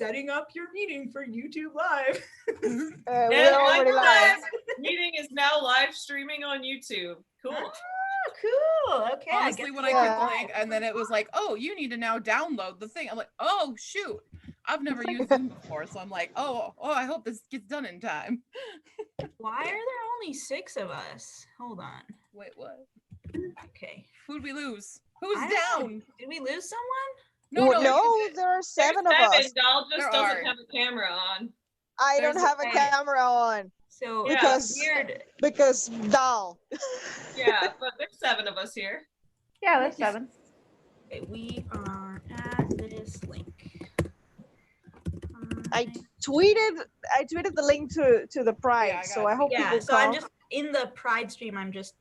setting up your meeting for YouTube Live. We're already live. Meeting is now live streaming on YouTube. Cool. Oh, cool. Okay. Honestly, when I clicked the link and then it was like, oh, you need to now download the thing. I'm like, oh, shoot. I've never used Zoom before. So I'm like, oh, I hope this gets done in time. Why are there only 6 of us? Hold on. Wait, what? Okay. Who'd we lose? Who's I don't know. down? Did we lose someone? No, there are 7 of us. Doll just There doesn't are. have a camera on. I don't There's have a camera on So Yeah. because weird. doll. Yeah, but there's 7 of us here. Yeah, that's 7. Okay, we are at this link. I tweeted the link to the Pride, Yeah, I so got I it. hope Yeah, people so I'm come. just in the Pride stream. I'm just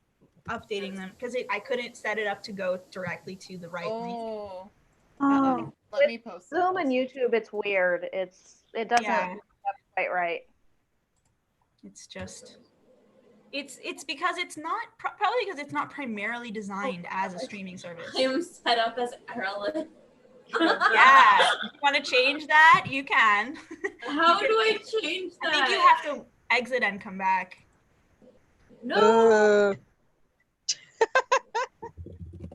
updating them because I couldn't set it up to go directly to the right link. Oh. Oh. Let me post Zoom this. and YouTube, it's weird. It doesn't Yeah. quite right. It's just, it's because it's not probably because it's not primarily designed as a streaming service. I'm set up as Erlen. Yeah, if you want to change that, you can. How do I change that? I think you have to exit and come back. No.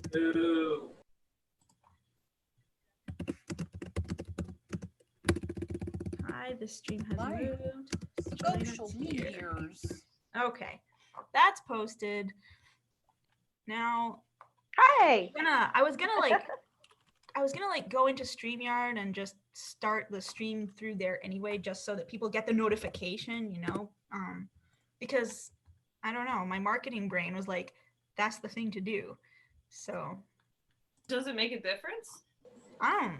Ooh. Hi, the stream has Hi. moved. Social medias. Okay, that's posted. Now, Hi. I was gonna like go into StreamYard and just start the stream through there anyway, just so that people get the notification, you know, because I don't know, my marketing brain was like, that's the thing to do. So Does it make a difference?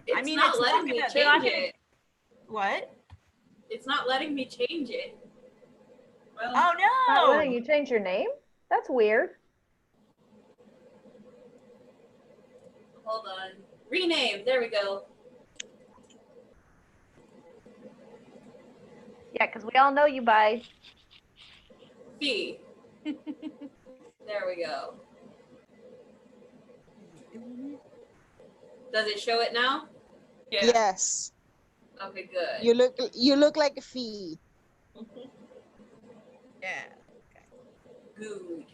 It's not letting me they're not change gonna- it. What? It's not letting me change it. Well, Oh Not no! letting you change your name? That's weird. hold on. Rename. There we go. Yeah, because we all know you by. Fee. There we go. Does it show it now? Yeah. Yes, Okay, good. you look like a fee. Yeah. Good.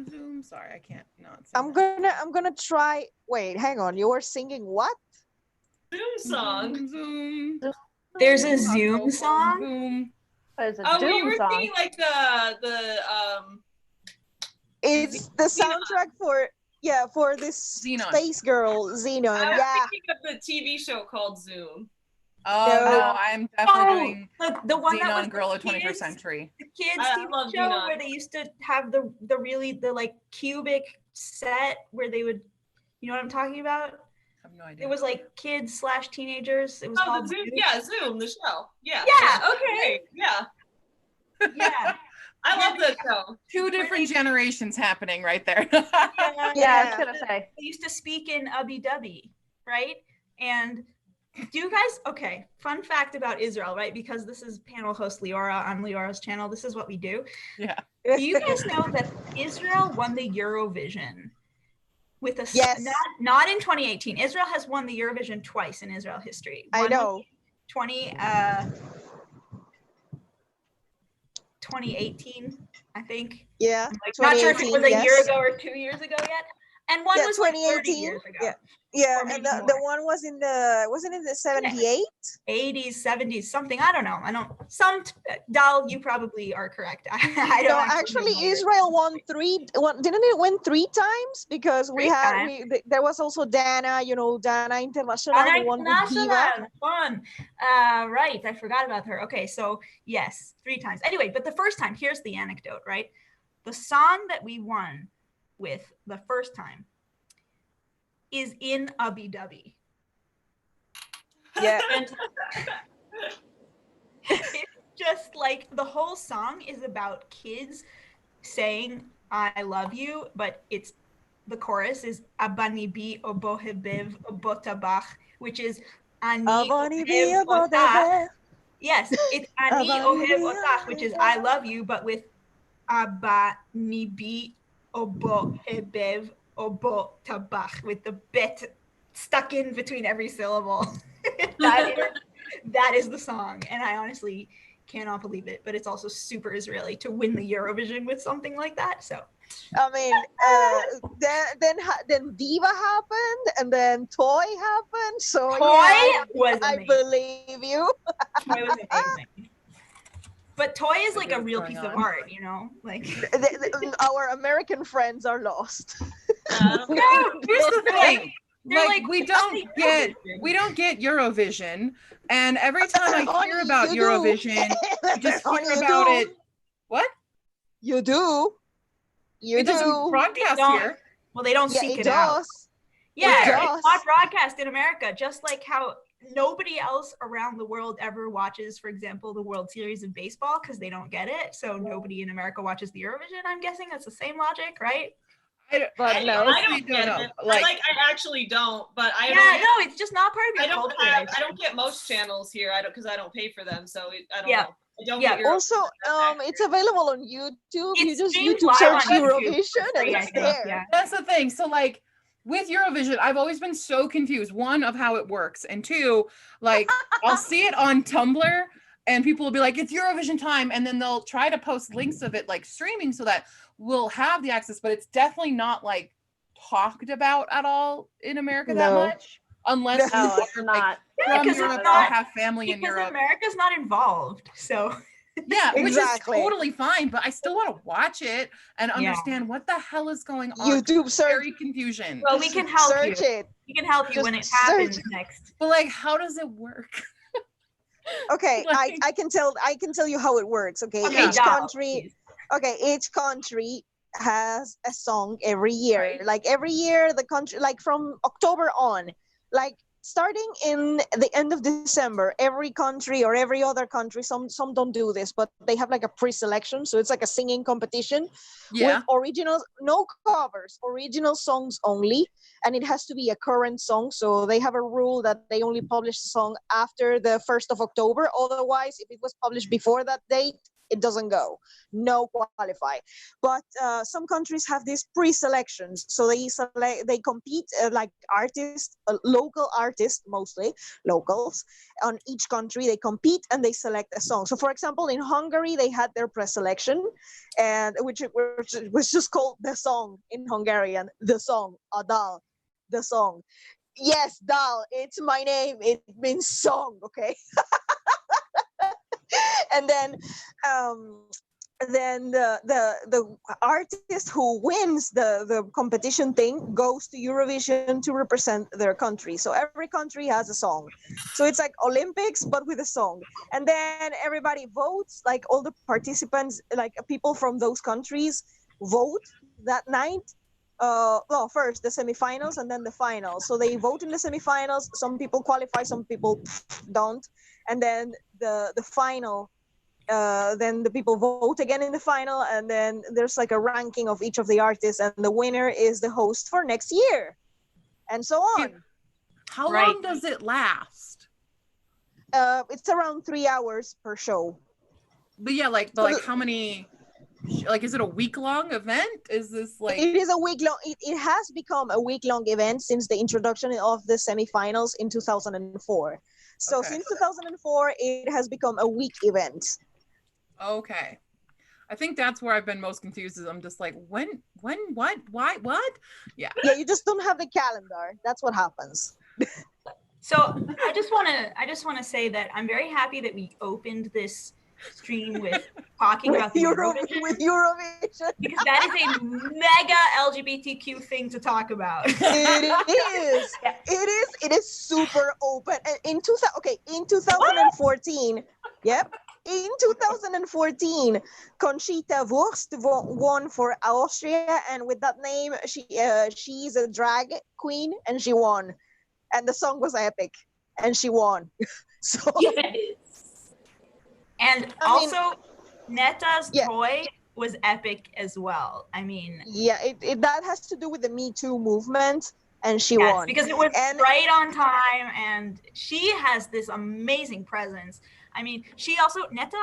Zoom. Sorry, I can't not. say I'm that. gonna try. Wait, hang on. You were singing what? Zoom song. Zoom. There's a Zoom song? Zoom. It's a Oh, Doom you were song. thinking like the It's the soundtrack for this Xenon. space girl Xenon. I was Yeah. thinking of the TV show called Zoom. Oh No. no, I'm definitely doing the one that was Xenon Girl the of 21st kids- Century. The kids I TV love show Xenon. where they used to have the like cubic set where they would, you know what I'm talking about? I have no idea. It was like kids / teenagers. It was Oh, called the Zoom. Zoom. Yeah, Zoom, the show. Yeah. Yeah, okay. Great. Yeah. Yeah. I love that show. Two different generations happening right there. Yeah, I was gonna say. They used to speak in Ubby Dubby, right? And do you guys, okay, fun fact about Israel, right? Because this is panel host Leora on Leora's channel. This is what we do. Yeah. Do you guys know that Israel won the Eurovision with a Yes. not in 2018. Israel has won the Eurovision twice in Israel history. I One know. 2018, I think. Yeah. Like, not sure if it was a 2018, year yes. ago or 2 years ago yet. And one Yeah, was like 30 2018. years ago. Yeah. Yeah, Or and maybe the more. one was in the wasn't it the 78? 80s, 70s, something. I don't know. Dal, you probably are correct. I don't No, actually actually, know. Israel won didn't it win 3 times? Because Three times. there was also Dana, Dana International Anna who won with Diva. International, fun. Right, I forgot about her. Okay, so yes, 3 times. Anyway, but the first time, here's the anecdote, right? The song that we won with the first time is in Ubby Dubby. Yeah. It's just like the whole song is about kids saying I love you, but it's the chorus is Abani bi obohebev obotabach, which is Ani Avani ohev bi otach. abodebe. Yes, it's Ani Abani ohev bi otach, which is I love you, but with Abani bi obohebev Obotabach with the bit stuck in between every syllable. that is the song, and I honestly cannot believe it. But it's also super Israeli to win the Eurovision with something like that. So I mean, then Diva happened, and then Toy happened. So Toy was I amazing. believe you. Toy was amazing. But Toy is like a What's real going piece of on? art, you know? Like Our American friends are lost. Yeah, no, Here's the thing. They're Like, like, we "What's don't the get Eurovision?" Eurovision, and every time I Honey, hear about you do. Eurovision, I just Honey, hear you about do. it. What? You do. You It doesn't do. broadcast don't- here. Well, they don't Yeah, seek it it out. does. Yeah, It it's does. not broadcast in America, just like how nobody else around the world ever watches, for example, the World Series of baseball because they don't get it. So nobody in America watches the Eurovision. I'm guessing that's the same logic, right? But I, no. I don't get know. it. Like, I actually don't, but I Yeah, don't. no, it's just not part of I your don't culture. have. I I don't get most channels here. I don't because I don't pay for them, so I don't Yeah. know. I don't Yeah. get your. Also, it's available on YouTube. You It's just streamed YouTube live search on YouTube for Eurovision and free, I it's think, there. yeah. that's the thing. So, like, with Eurovision, I've always been so confused. One, of how it works, and two, like, I'll see it on Tumblr, and people will be like, "It's Eurovision time," and then they'll try to post links of it, like, streaming, so that we'll have the access. But it's definitely not like talked about at all in America that No. much, unless No, you No, it's are like not. Yeah, from 'cause it's Europe or not- have family in Because Europe. America's not involved. So Yeah, Exactly. which is totally fine, but I still want to watch it and Yeah. understand what the hell is going on. YouTube search. Very confusion. well, we can help Search you. it. We can help you Just when it search happens it. next. But like, how does it work? Okay, Like- I can tell you how it works. Okay, Okay, each Dal, country. Okay, each country has a song every year. Right. Like every year, the country, like from October on, like starting in the end of December, every country or every other country, some don't do this, but they have like a pre-selection. So it's like a singing competition Yeah. with originals, no covers, original songs only. And it has to be a current song. So they have a rule that they only publish the song after the 1st of October. Otherwise, if it was published before that date, it doesn't go. No qualify. But some countries have these pre-selections. So they compete like artists, local artists, mostly locals on each country. They compete and they select a song. So for example, in Hungary, they had their pre-selection, and which was just called The Song in Hungarian. The Song, Adal, The Song. Yes, Dal, it's my name. It means song, okay? And then the artist who wins the competition thing goes to Eurovision to represent their country. So every country has a song. So it's like Olympics, but with a song. And then everybody votes, like all the participants, like people from those countries vote that night. Well, first the semifinals and then the finals. So they vote in the semifinals. Some people qualify, some people don't. And then the final, then the people vote again in the final, and then there's like a ranking of each of the artists, and the winner is the host for next year, and so on. How Right. long does it last? It's around 3 hours per show. But yeah, like, but like, how many? Like, is it a week-long event? Is this like? It is a week long. It has become a week-long event since the introduction of the semifinals in 2004. So Okay. since 2004, it has become a week event. Okay. I think that's where I've been most confused. Is I'm just like, when, what, why, what? Yeah. Yeah, you just don't have the calendar. That's what happens. So I just want to say that I'm very happy that we opened this stream with talking about the Eurovision, With Eurovision. because that is a mega LGBTQ thing to talk about. It is. Yeah. It is super open. And in 2014, yep. In 2014, Conchita Wurst won for Austria, and with that name, she's a drag queen, and she won. And the song was epic, and she won. So And I mean- also, Neta's Yeah. Toy was epic as well. I mean, yeah, that has to do with the Me Too movement, and she yes, won. because it was And- right on time, and she has this amazing presence. I mean, she also, Neta,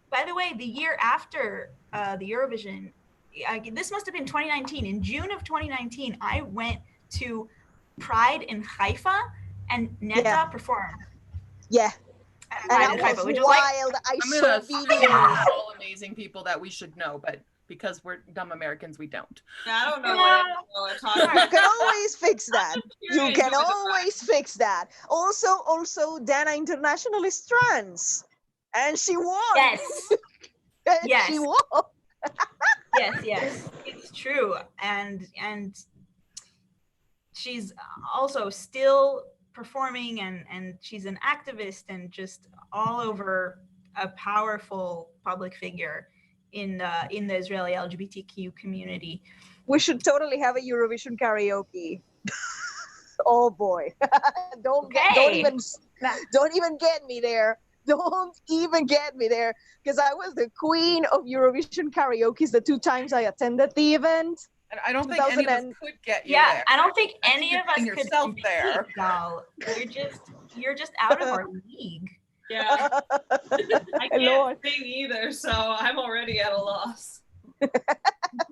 by the way, the year after the Eurovision, this must have been 2019. In June of 2019, I went to Pride in Haifa, and Netta Yeah. performed Yeah. at And Pride that in Haifa, was which is like, wild. I I'm saw gonna videos. all amazing people that we should know, but because we're dumb Americans, we don't. I don't know what we're talking You about. can always fix that. You Enjoy can the ride. always fix that. Also, Dana International is trans, and she won. yes, And yes. she won. yes, it's true, and she's also still performing, and she's an activist and just all over a powerful public figure in the Israeli LGBTQ community. We should totally have a Eurovision karaoke. Oh boy. don't Okay. even get me there. Don't even get me there, because I was the queen of Eurovision karaoke the 2 times I attended the event. And I don't think any of us 2000 could get you Yeah, there. I don't think I think any you're of us putting could yourself compete, there. Doll. You're just out of our league. Yeah, I can't Lord. sing either, so I'm already at a loss.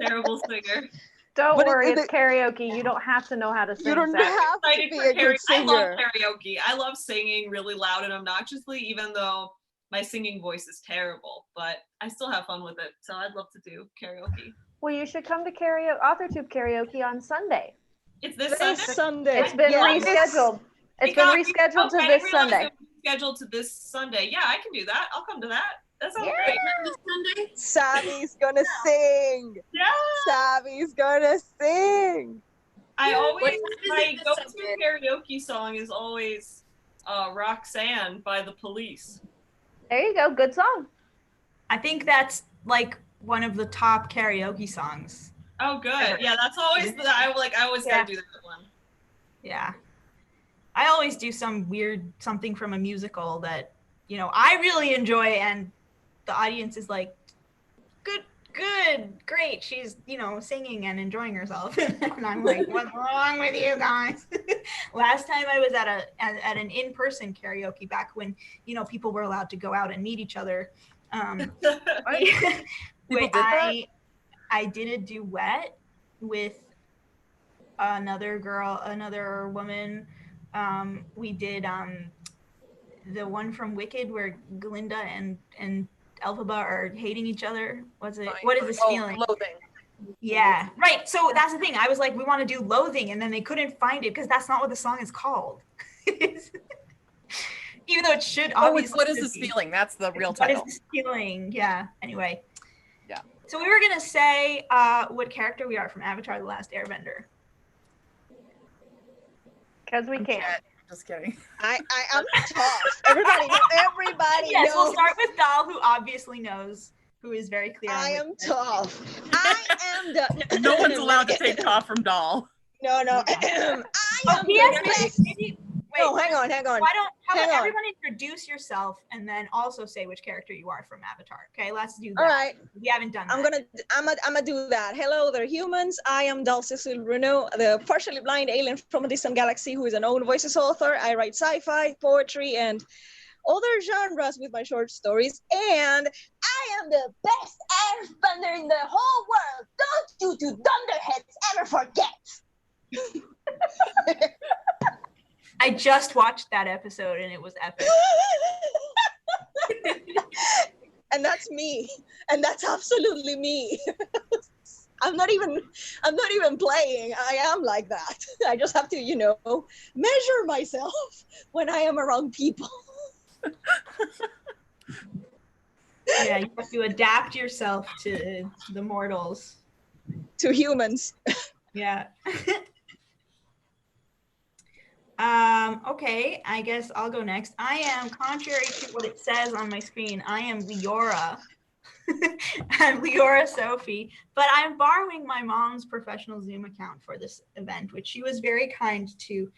Terrible singer. Don't But worry, it- it's karaoke. You don't have to know how to sing. You don't Zach. have to Excited be for a good I love singer. karaoke. I love singing really loud and obnoxiously, even though my singing voice is terrible. But I still have fun with it, so I'd love to do karaoke. Well, you should come to karaoke, AuthorTube karaoke on Sunday. It's this This Sunday. Sunday. It's been Yeah, rescheduled. It's been rescheduled to I this didn't realize Sunday. it was scheduled to this Sunday. Yeah, I can do that. I'll come to that. That sounds Yeah. great. This Sunday? Sammy's gonna sing. Yeah. Sammy's gonna sing. I always What time is my it this go-to Sunday? karaoke song is always Roxanne by The Police. There you go. Good song. I think that's like one of the top karaoke songs. Oh, good. Yeah, that's always the I always Yeah. gotta do that one. Yeah. I always do something from a musical that, I really enjoy, and the audience is like, good, great. She's, singing and enjoying herself. And I'm like, what's wrong with you guys? Last time I was at an in-person karaoke back when, people were allowed to go out and meet each other. People did that? I did a duet with another woman. We did the one from Wicked where Glinda and Elphaba are hating each other. What is this feeling? Loathing. Yeah, right. So that's the thing. I was like, we want to do Loathing, and then they couldn't find it because that's not what the song is called. Even though it should Oh, obviously. it's What Is should This be. Feeling? That's the real What is title. this feeling? Yeah. Anyway. Yeah. So we were gonna say what character we are from Avatar: The Last Airbender. Because we can. Just kidding. I am tough. Everybody Yes, we'll knows. start with Dal, who obviously knows, who is very clear. on I which am character. tough. I am the. No one's allowed to take off from Doll. No. I Oh, am P.S. the best. maybe. Wait, No, hang on. how Hang about on. everyone introduce yourself and then also say which character you are from Avatar? Okay, let's do that. All right. We haven't done that. I'm gonna do that. Hello, there humans. I am Dal Cecil Bruno, the partially blind alien from a distant galaxy who is an own voices author. I write sci-fi, poetry, and other genres with my short stories. And I am the best airbender in the whole world. Don't you two dunderheads ever forget. I just watched that episode and it was epic. And that's me. And that's absolutely me. I'm not even playing. I am like that. I just have to, measure myself when I am around people. Yeah, you have to adapt yourself to the mortals. To humans. Yeah. Okay, I guess I'll go next. I am, contrary to what it says on my screen, I am Leora. I'm Leora Sophie, but I'm borrowing my mom's professional Zoom account for this event, which she was very kind to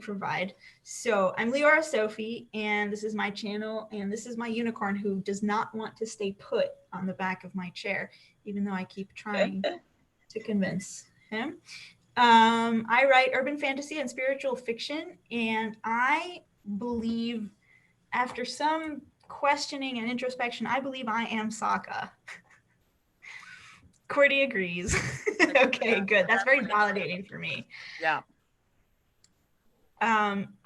provide. So I'm Leora Sophie, and this is my channel, and this is my unicorn who does not want to stay put on the back of my chair, even though I keep trying to convince him. I write urban fantasy and spiritual fiction, and I believe, after some questioning and introspection, I believe I am Sokka. Cordy agrees. Okay, good. That's very validating for me. Yeah.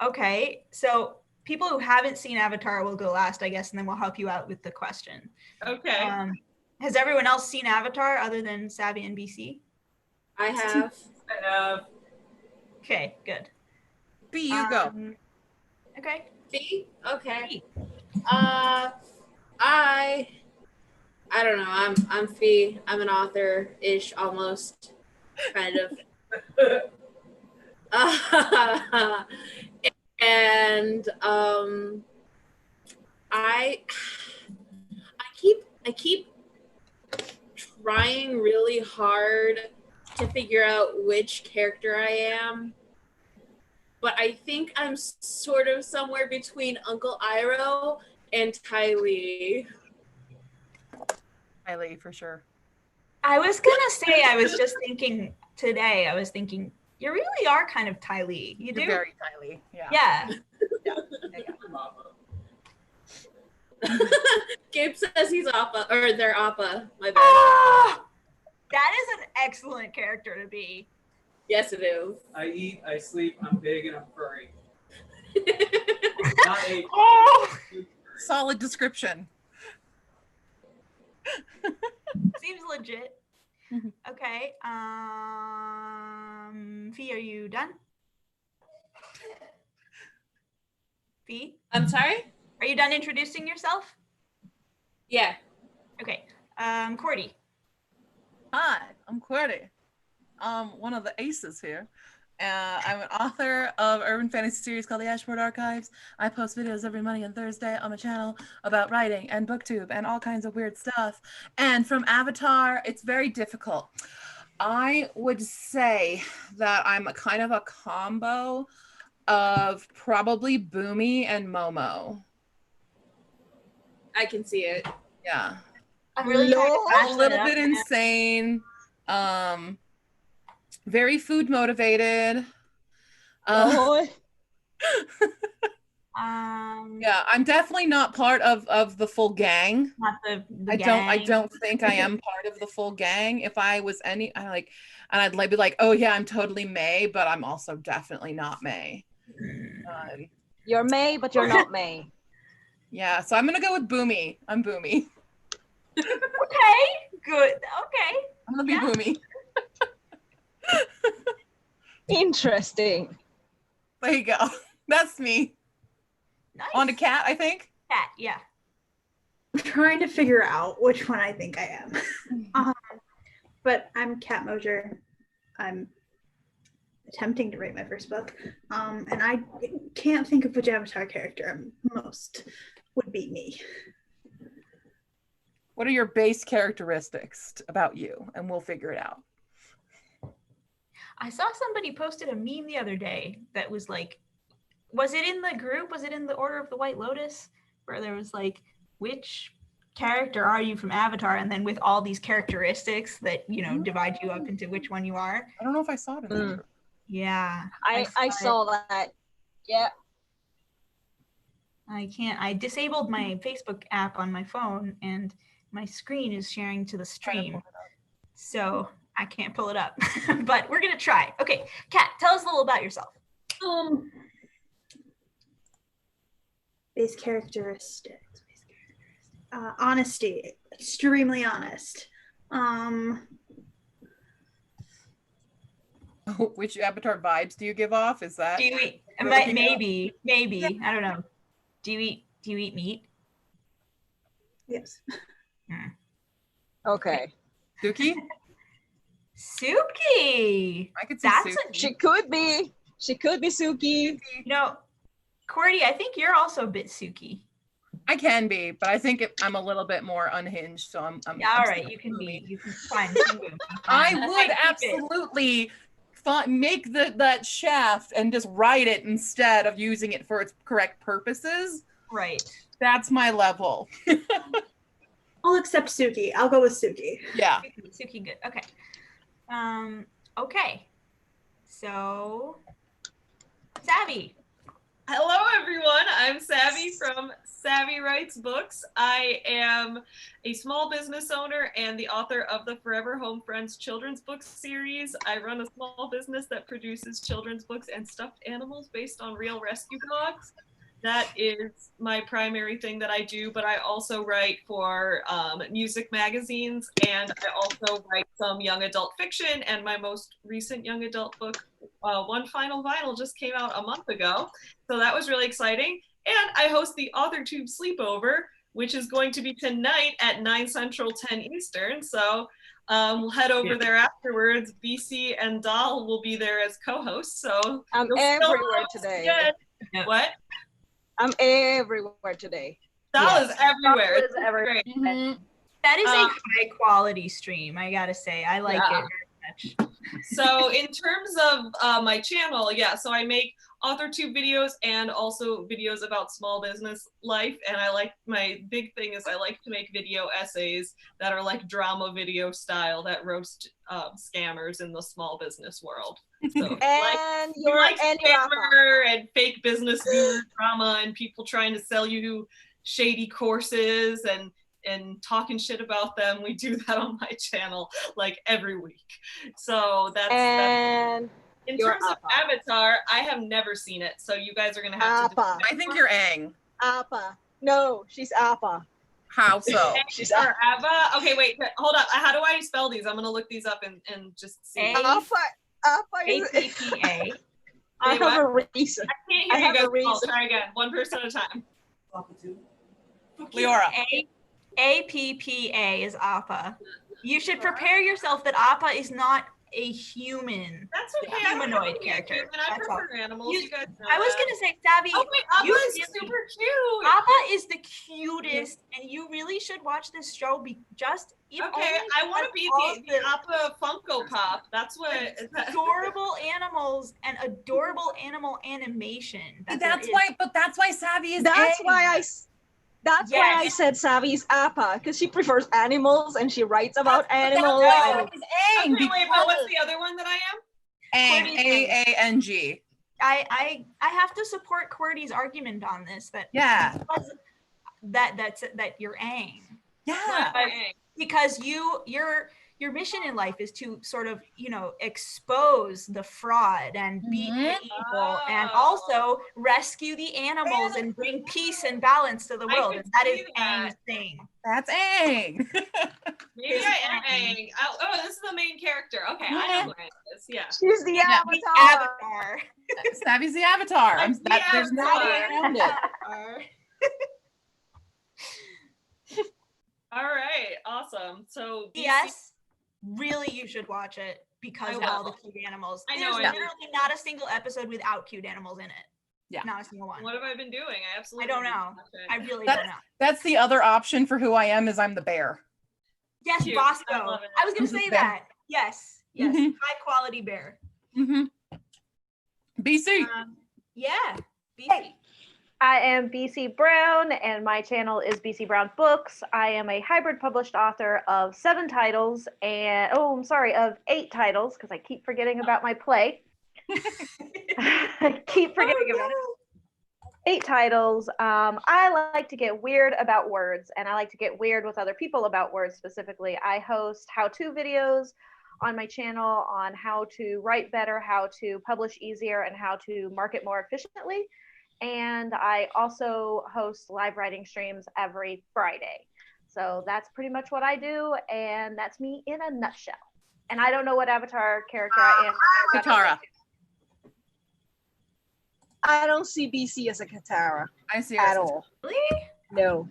Okay, so people who haven't seen Avatar will go last, I guess, and then we'll help you out with the question. Okay. Has everyone else seen Avatar other than Savvy and BC? I have. I have. Okay, good. B, you go. Okay. See? Okay. B. I don't know. I'm Fee. I'm an author-ish almost, kind of. And I keep trying really hard to figure out which character I am. But I think I'm sort of somewhere between Uncle Iroh and Ty Lee. Kylie, for sure. I was gonna say, I was just thinking today, you really are kind of Ty Lee. You do? You're very Kylie. Yeah. Yeah. Gabe says he's Appa, or they're Appa. My bad. Ah, that is an excellent character to be. Yes, it is. I eat, I sleep, I'm big, and I'm furry. Not a Oh, Solid description. seems legit. Mhm. Okay. Fee, are you done? Fee, I'm sorry? are you done introducing yourself? Yeah. Okay. Cordy. Hi, I'm Cordy. One of the aces here. I'm an author of urban fantasy series called the Ashford Archives. I post videos every Monday and Thursday on my channel about writing and booktube and all kinds of weird stuff. And from Avatar, it's very difficult. I would say that I'm a kind of a combo of probably Boomy and Momo. I can see it. Yeah. I'm really trying to Lol. patch A that little up. bit insane. Very food motivated. Oh, Yeah, I'm definitely not part of the full gang. Not the I gang. don't think I am part of the full gang. If I was any, and I'd like be like, oh yeah, I'm totally May, but I'm also definitely not May. you're May, but you're not May. Yeah, so I'm gonna go with Boomy. I'm Boomy. Okay, good. Okay. I'm gonna be Yeah. Boomy. Interesting. There you go. That's me. Nice. On to Cat, I think. Cat, yeah. I'm trying to figure out which one I think I am. But I'm Kat Mosier. I'm attempting to write my first book. And I can't think of which Avatar character I'm most would be me. What are your base characteristics about you? And we'll figure it out. I saw somebody posted a meme the other day that was like, was it in the group? Was it in the Order of the White Lotus? Where there was like, which character are you from Avatar? And then with all these characteristics that, you know, divide you up into which one you are. I don't know if I saw it in the group. Yeah. I it. saw that. Yeah. I can't. I disabled my Facebook app on my phone and my screen is sharing to the stream. So I can't pull it up, but we're going to try. Okay. Kat, tell us a little about yourself. Base characteristics. Honesty. Extremely honest. Which Avatar vibes do you give off? Is that Do you eat? We're looking Maybe. I don't know. Do you eat meat? Yes. Okay. Suki? Suki. I could see That's Suki. She could be. She could be Suki. You know, Cordy, I think you're also a bit Suki. I can be, but I think I'm a little bit more unhinged. So I'm Yeah, all I'm right, still you can Boomy. be. You can fine. You can be. I That's would how you keep it. absolutely make that shaft and just write it instead of using it for its correct purposes. Right. That's my level. I'll accept Suki. I'll go with Suki. Yeah. Suki, good. Okay. Okay. So, Savvy. Hello, everyone. I'm Savvy from Savvy Writes Books. I am a small business owner and the author of the Forever Home Friends children's book series. I run a small business that produces children's books and stuffed animals based on real rescue dogs. That is my primary thing that I do, but I also write for music magazines, and I also write some young adult fiction, and my most recent young adult book, One Final Vinyl, just came out a month ago. So that was really exciting. And I host the AuthorTube Sleepover, which is going to be tonight at 9 Central, 10 Eastern. So we'll head over there afterwards. BC and Doll will be there as co-hosts. So I'm you'll still everywhere know today. good. Yeah. What? I'm everywhere today. Doll is everywhere. Doll is It's everywhere. great. Mhm. That is a Um, high quality stream, I gotta say. I like Yeah. it very much. So in terms of my channel, yeah, so I make AuthorTube videos and also videos about small business life. And my big thing is I like to make video essays that are like drama video style that roast scammers in the small business world. So And you you're like and you're Appa. scammer and fake business guru drama and people trying to sell you shady courses and talking shit about them. We do that on my channel like every week. So that's And in you're terms of Appa. Avatar, I have never seen it, so you guys are gonna have to. Appa. I think you're Aang. Appa. No, she's Appa. How so? She's Or Ava. Okay, wait, hold up. How do I spell these? I'm gonna look these up and just see. A- Appa. Appa is. APPA. I Wait, have a what? reason. I can't I hear you have a guys. Oh, reason. try again. One person at a time. Leora. APPA is Appa. You should prepare yourself that Appa is not a human. That's okay. Yeah. I don't Humanoid have to be a character. human. I That's all. prefer animals. You- You guys know I was that. gonna say, Savvy, Oh wait, Appa you is really- super cute. Appa is the cutest, and you really should watch this show. Okay, I want to be the Appa Funko Pop. That's what. adorable animals and adorable animal animation. that there That's is. why, but that's why Savvy is That's Aang. why That's why I Yes. said Savvy's Appa, because she prefers animals and she writes about That's animals. why and- Savvy's Okay, Aang. wait, but what's the other one that I am? Aang, Courtney Aang. I have to support QWERTY's argument on this that Yeah. that you're Aang. Yeah. Because your mission in life is to sort of, expose the fraud and beat the Mhm. evil and Oh. also rescue the animals and bring peace and balance to the I world. could And that is see that. Aang's thing. That's Aang. Maybe I am Aang. Oh, this is the main character. Okay, I know who Aang is. Yeah. She's the Yeah, The Avatar. Avatar. Savvy's the Avatar. I'm the There's no way Avatar. around it. All right, awesome. So BC Yes, really, you should watch it because I of all the will. cute animals. I know There's I do. literally not a single episode without cute animals in it. Yeah. Not a single one. What have I been doing? I absolutely don't need to know. watch it. I really That- don't know. That's the other option for who I am is I'm the bear. Yes, Cute. Bosco. I love it. I was gonna This is say bear. that. Yes. Yes. Mhm. High quality bear. Mm-hmm. BC. Yeah. BC. I am BC Brown, and my channel is BC Brown Books. I am a hybrid published author of 7 titles, and of 8 titles, because I keep forgetting about my play. I keep forgetting about it. 8 titles. I like to get weird about words, and I like to get weird with other people about words specifically. I host how-to videos on my channel on how to write better, how to publish easier, and how to market more efficiently. And I also host live writing streams every Friday. So that's pretty much what I do, and that's me in a nutshell. And I don't know what avatar character I am. Katara. I don't see BC as a Katara I see her at as- all. Really? No,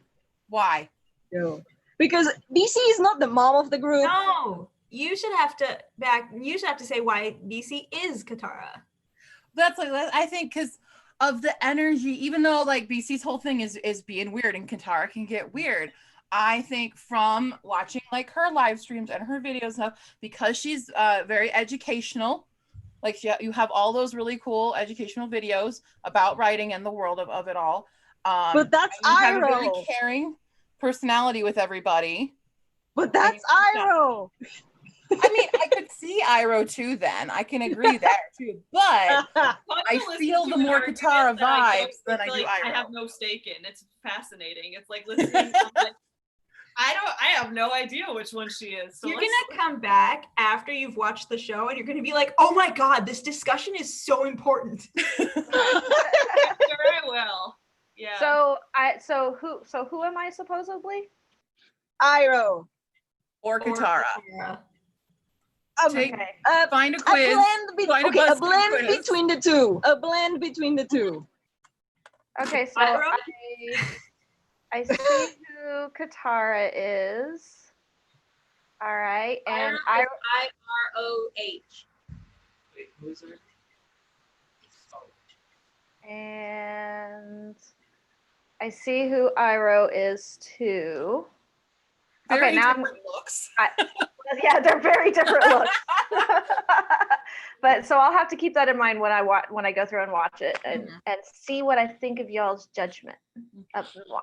Why? no. Because BC is not the mom of the group. No. You should have to say why BC is Katara. That's like I think because of the energy, even though like BC's whole thing is being weird and Katara can get weird. I think from watching like her live streams and her videos and stuff, because she's very educational, like you have all those really cool educational videos about writing and the world of it all. But that's and you have a very Iroh. caring personality with everybody. But that's Yeah. Iroh. I mean, I could see Iroh too. Then I can agree there too. But I Listen feel to the an more argument Katara that I don't- vibes than I do like, I Iroh. have no stake in. It's fascinating. It's like listening. I'm like, I have no idea which one she is. So You're let's- gonna come back after you've watched the show and you're gonna be like, oh my god, this discussion is so important. Sure I will. Yeah. So who am I supposedly? Iroh. Or Katara. Okay. Okay. Find a A quiz. blend, Find a okay, a BuzzFeed blend quiz. between the two. A blend between the two. Okay, so Iroh? I see who Katara is. All right, and Iroh is IROH. Wait, who's her? and I see who Iroh is too. Very okay, now I'm, different looks. yeah, they're very different looks. But so I'll have to keep that in mind when I go through and watch it and see what I think of y'all's judgment of moi.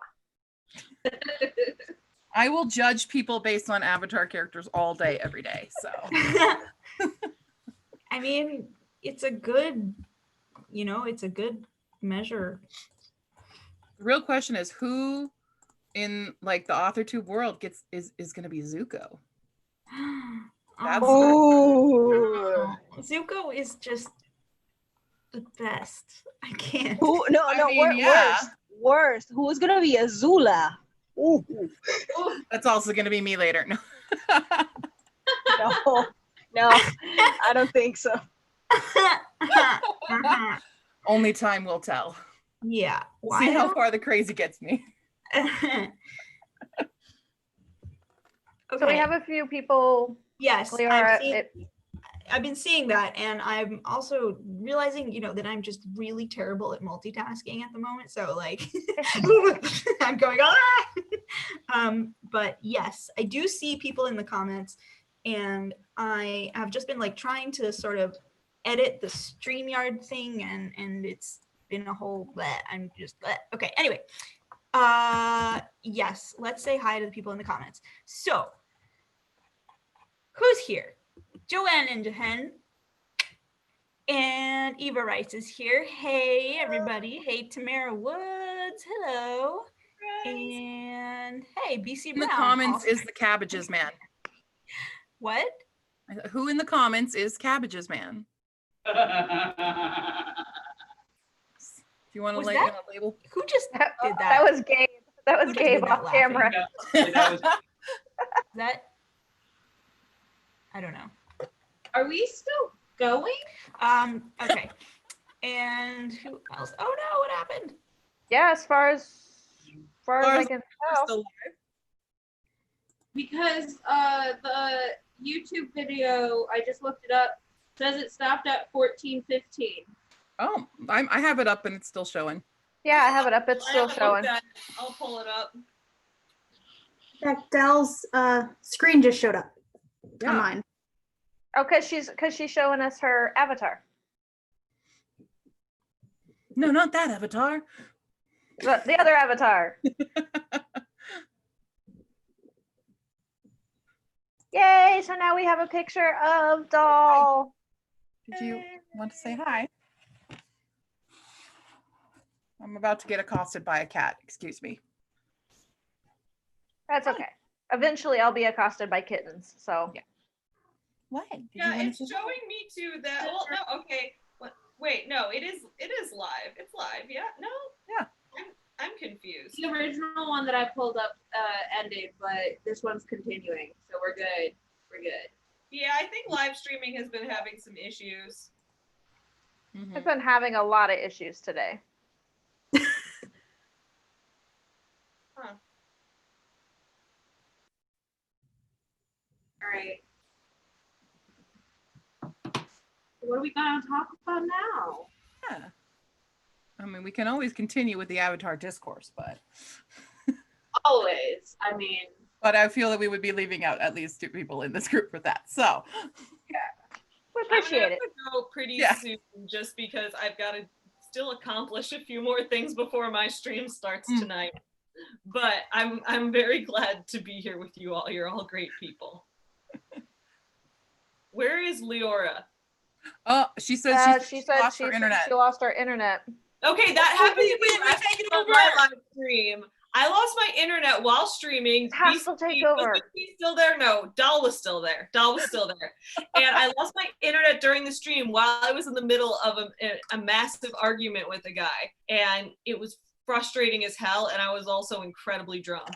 I will judge people based on Avatar characters all day, every day. So I mean, it's a good, it's a good measure. the real question is who in like the AuthorTube world is going to be Zuko. That's- Ooh. Zuko is just the best. I can't. Who? No, I no. mean, yeah. Worst. Who's gonna be Azula? Ooh. That's also going to be me later. No. No, no. I don't think so. Only time will tell. Yeah. We'll see how far the crazy gets me. So we have a few people. Yes, Leora, I've been seeing that, and I'm also realizing, that I'm just really terrible at multitasking at the moment. So like, I'm going but yes, I do see people in the comments, and I have just been like trying to sort of edit the StreamYard thing, and it's been a whole bleh. I'm just bleh. Okay. Anyway, yes, let's say hi to the people in the comments. So, who's here? Joanne Indehen and Eva Rice is here. Hey, everybody. Hey, Tamara Woods. Hello. And hey, BC In the Brown. comments also- is the Cabbages Man. What? Who in the comments is Cabbages Man? If you want to Was like that- a label. Who just did that? That was Gabe. That was Who just Gabe did that off laughing? camera. That was That? I don't know. Are we still going? Okay. And who else? Oh no, what happened? Yeah, as far as I can We're tell. still live. Because the YouTube video, I just looked it up, says it stopped at 14:15. Oh, I have it up and it's still showing. Yeah, I have it up. It's I still haven't showing. looked at it. I'll pull it up. Dell's screen just showed up on Yeah. mine. Oh, because she's showing us her avatar. No, not that avatar. The other avatar. Yay! So now we have a picture of Doll. Did you want to say hi? I'm about to get accosted by a cat. Excuse me. That's okay. Eventually, I'll be accosted by kittens. So Yeah. What? Did you Yeah, wanna it's say- showing me too that. Well, no, okay. Wait, no, it is live. It's live. Yeah, no. Yeah. I'm confused. The original one that I pulled up ended, but this one's continuing, so we're good. We're good. Yeah, I think live streaming has been having some issues. Mhm. I've been having a lot of issues today. All right. What are we gonna talk about now? Yeah. I mean, we can always continue with the avatar discourse, but Always. I mean, I feel that we would be leaving out at least 2 people in this group with that. So We I'm gonna appreciate have it. to go pretty Yeah. soon just because I've got to still accomplish a few more things before my stream starts tonight. But I'm very glad to be here with you all. You're all great people. Where is Leora? Oh, she said she said lost her internet. she lost her internet. Okay, that happened to me we last take it on over. my live stream. I lost my internet while streaming. Has to take over. Was BC still there? No, Doll was still there. Doll was still there. And I lost my internet during the stream while I was in the middle of a massive argument with a guy. And it was frustrating as hell. And I was also incredibly drunk.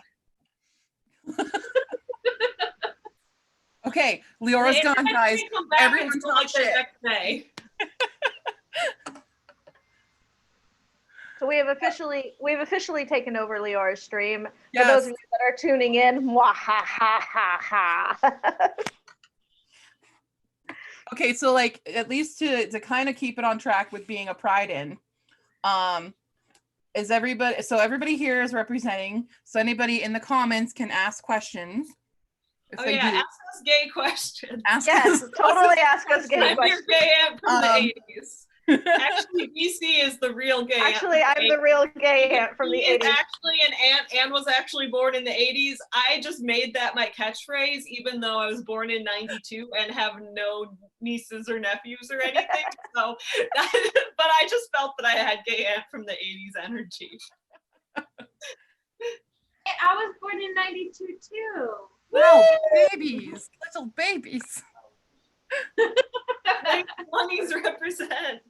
Okay, Leora's The gone, internet guys. didn't come back Everyone's until, talk like, the shit. next day. So we've officially taken over Leora's stream. Yes. For those of you that are tuning in, mwah, ha ha ha ha. Okay, so like at least to kind of keep it on track with being a Pride in, is everybody here is representing. So anybody in the comments can ask questions. If Oh they yeah, do. ask us gay questions. Ask Yes, us. totally ask us gay I'm your questions. gay aunt from the Um, 80s. Actually, BC is the real gay aunt. Actually, from I'm the real gay aunt from the He is 80s. actually an aunt. Anne was actually born in the 80s. I just made that my catchphrase, even though I was born in 92 and have no nieces or nephews or anything. But I just felt that I had gay aunt from the 80s energy. I was born in 92 too. Wow, babies, little babies. 20s represent.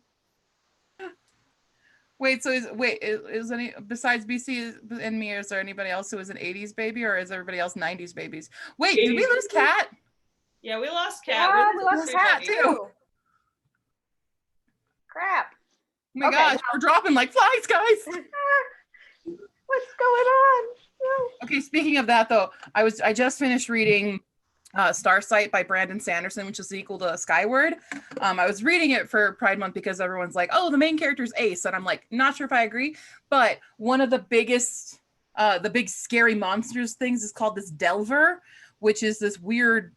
Wait, so is any besides BC and me? Is there anybody else who is an 80s baby, or is everybody else 90s babies? Wait, did we lose Kat? Yeah, we lost Kat. Yeah, We're we lost Kat everybody. too. Crap. Oh my Okay. gosh, we're dropping like flies, guys. What's going on? No. Okay, speaking of that though, I just finished reading Starsight by Brandon Sanderson, which is the equal to Skyward. I was reading it for Pride Month because everyone's like, oh, the main character's Ace. And I'm like, not sure if I agree. But one of the biggest, the big scary monsters things is called this Delver, which is this weird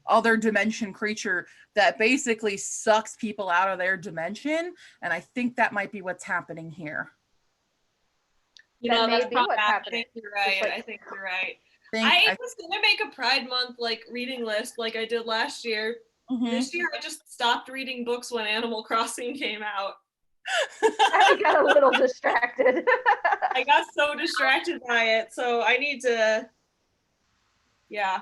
other dimension creature that basically sucks people out of their dimension. And I think that might be what's happening here. You That know, may that's be probably, what's I happening. think you're right. It's like- I think you're right. I I was gonna make a Pride Month like reading list like I did last year. Mhm. This year I just stopped reading books when Animal Crossing came out. I got a little distracted. I got so distracted by it, so I need to. Yeah.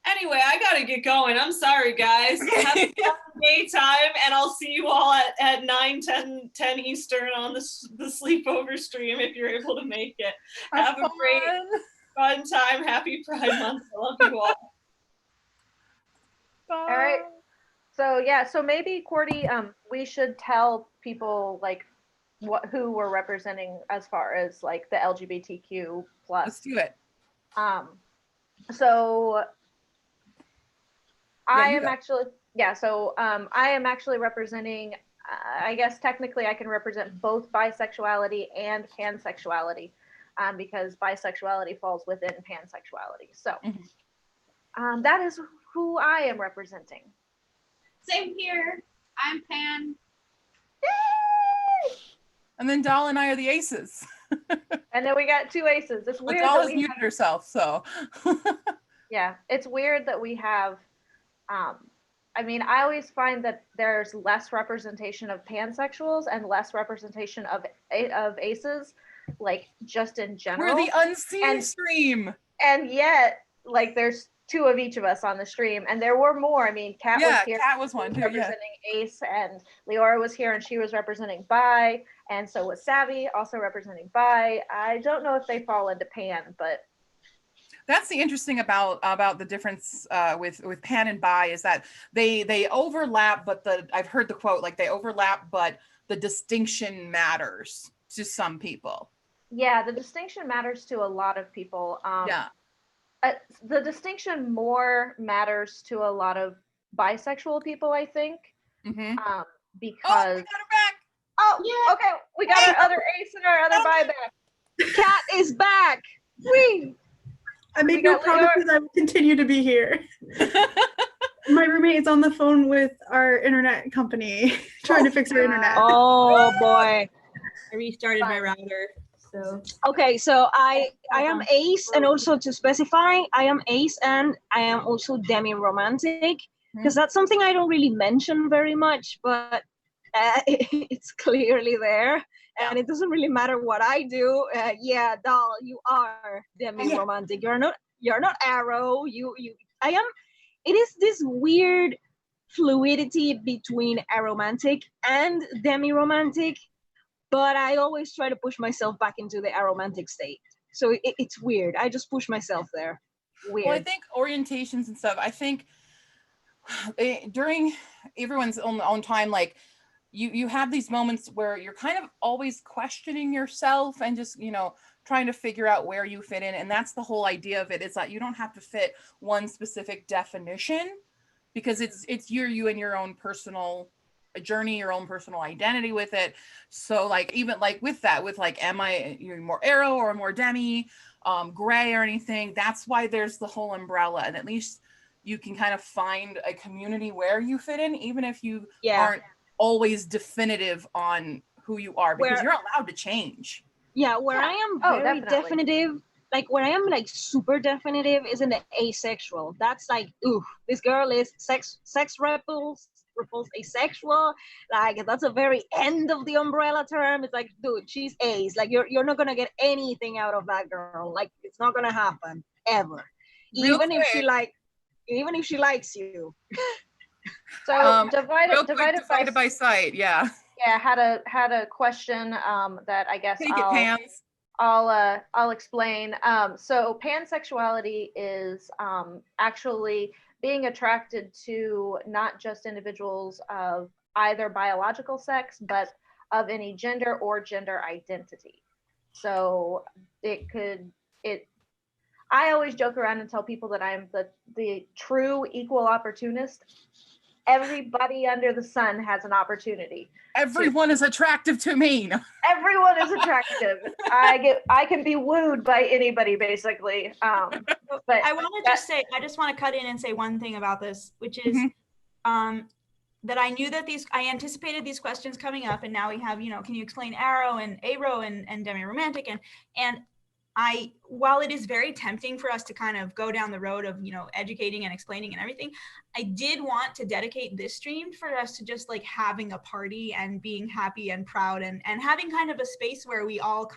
Anyway, I gotta get going. I'm sorry, guys. Have a fun day time, and I'll see you all at 9:10 Eastern on the sleepover stream if you're able to make it. Have a great, fun time. Happy Pride Month. I love you all. All right. So yeah, so maybe Cordy, we should tell people like who we're representing as far as like the LGBTQ plus. Let's do it. So Yeah, I you am go. actually I am actually representing. I guess technically I can represent both bisexuality and pansexuality, because bisexuality falls within pansexuality. So that is who I am representing. Same here. I'm Pan. Yay! And then Doll and I are the aces. And then we got two aces. It's But weird. Doll That has we muted have, herself, so. yeah, it's weird that we have. I mean, I always find that there's less representation of pansexuals and less representation of aces, like just in general. We're the unseen And- stream. And yet, like, there's two of each of us on the stream, and there were more. I mean, Kat was Yeah, here. Kat was one too. Yeah. Representing Ace, and Leora was here and she was representing Bi, and so was Savvy, also representing Bi. I don't know if they fall into Pan, but That's the interesting about the difference with Pan and Bi is that they overlap, but I've heard the quote like they overlap, but the distinction matters to some people. yeah, the distinction matters to a lot of people. Yeah. The distinction more matters to a lot of bisexual people, I think, Mm-hmm. because Oh, we got her back. oh, okay, we got our other Ace and our other Bi back. Cat is back. Whee! I make We no got promises I will continue to be here. My roommate is on the phone with our internet company trying to fix our internet. Oh boy. I restarted my router. So Okay, so I am Ace, and also to specify, I am Ace and I am also demi-romantic. because that's something I don't really mention very much, but it's clearly there. And it doesn't really matter what I do. Yeah, doll, you are demi-romantic. You're not Arrow. I am. It is this weird fluidity between aromantic and demi-romantic, but I always try to push myself back into the aromantic state. So it's weird. I just push myself there. Weird. Well, I think orientations and stuff, I think during everyone's own time, like you have these moments where you're kind of always questioning yourself and just, trying to figure out where you fit in. And that's the whole idea of it, is that you don't have to fit one specific definition, because it's you and your own personal journey, your own personal identity with it. So like, even like with that, with like, am I more Arrow or more Demi, gray or anything? That's why there's the whole umbrella. And at least you can kind of find a community where you fit in, even if you aren't always definitive on who you are, because you're allowed to change. Yeah, where I am very definitive, like where I am like super definitive is in the asexual. That's like, ooh, this girl is sex repulsed asexual. Like that's a very end of the umbrella term. It's like, dude, she's ace. Like you're not gonna get anything out of that girl. Like it's not gonna happen ever. Even if she likes you. So divided by sight, yeah. Yeah, had a question that I guess I'll explain. So pansexuality is actually being attracted to not just individuals of either biological sex, but of any gender or gender identity. So I always joke around and tell people that I'm the true equal opportunist. Everybody under the sun has an opportunity. Everyone is attractive to me. Everyone is attractive. I can be wooed by anybody, basically. But I want to I just want to cut in and say one thing about this, which is that I knew that I anticipated these questions coming up, and now we have, can you explain Arrow and demi-romantic, and while it is very tempting for us to kind of go down the road of, educating and explaining and everything, I did want to dedicate this stream for us to just like having a party and being happy and proud and having kind of a space where we all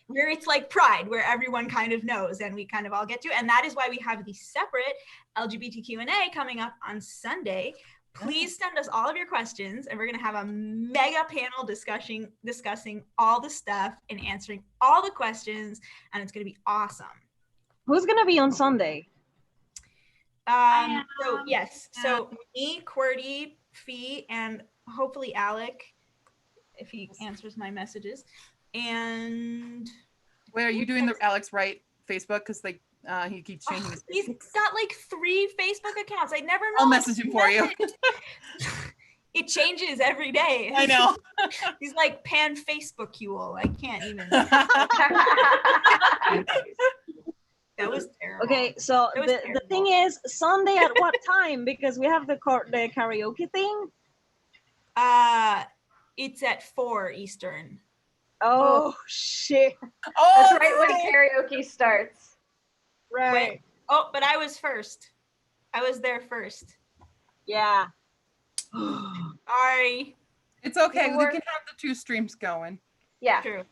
where it's like Pride, where everyone kind of knows and we kind of all get to. And that is why we have the separate LGBT Q&A coming up on Sunday. Please send us all of your questions, and we're going to have a mega panel discussing all the stuff and answering all the questions, and it's going to be awesome. Who's going to be on Sunday? So me, QWERTY, Fee, and hopefully Alec, if he answers my messages. And wait, are you doing the Alex Wright Facebook? Because he keeps changing his He's got like 3 Facebook accounts. I never know. I'll message him for you. It changes every day. I know. He's like pan Facebook-ual. I can't even. That was terrible. Okay, so the thing is, Sunday at what time? Because we have the karaoke thing. It's at 4 Eastern. Oh shit. Oh, that's right when karaoke starts. Right. Wait. Oh, but I was first. I was there first. Yeah. Sorry. It's okay. We can have the 2 streams going. Yeah. True.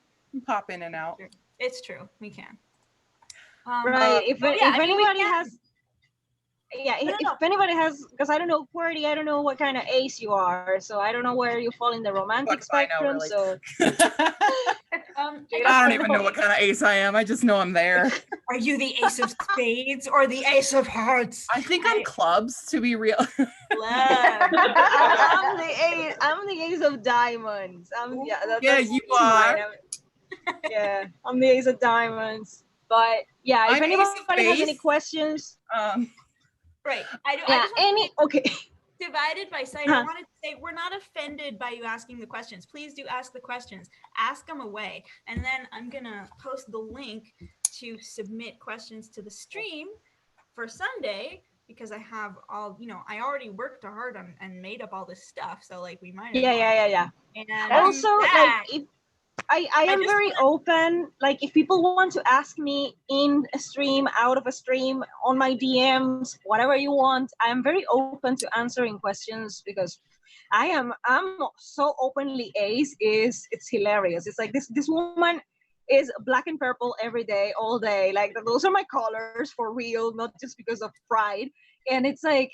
Pop in and out. It's true. We can. Right. If anybody has, if anybody has, because I don't know, QWERTY, I don't know what kind of ace you are, so I don't know where you fall in the romantic spectrum. Really. So I don't even know what kind of ace I am. I just know I'm there. Are you the ace of spades or the ace of hearts? I think I'm clubs, to be real. I'm the ace of diamonds. You are. Yeah, I'm the ace of diamonds. But yeah, if anybody has any questions, right? Okay. Divided by sight. I wanted to say we're not offended by you asking the questions. Please do ask the questions. Ask them away, and then I'm gonna post the link to submit questions to the stream for Sunday, because I have all, I already worked hard on and made up all this stuff. So like we might. Yeah. And also, like I am just very open. Like if people want to ask me in a stream, out of a stream, on my DMs, whatever you want, I am very open to answering questions because I'm so openly ace is it's hilarious. It's like this woman is black and purple every day, all day. Like those are my colors for real, not just because of pride. And it's like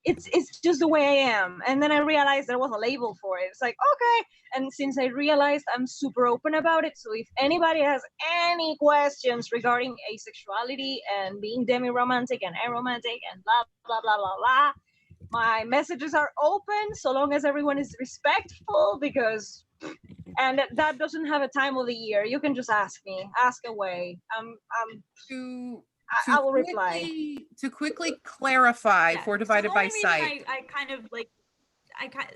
it's just the way I am. And then I realized there was a label for it. It's like, okay. And since I realized I'm super open about it, so if anybody has any questions regarding asexuality and being demi-romantic and aromantic and blah, blah, blah, blah, blah, my messages are open so long as everyone is respectful because, and that doesn't have a time of the year. You can just ask me, ask away. I will reply. To quickly clarify Yeah. for So Divided the by only reason Sight. I kind of like,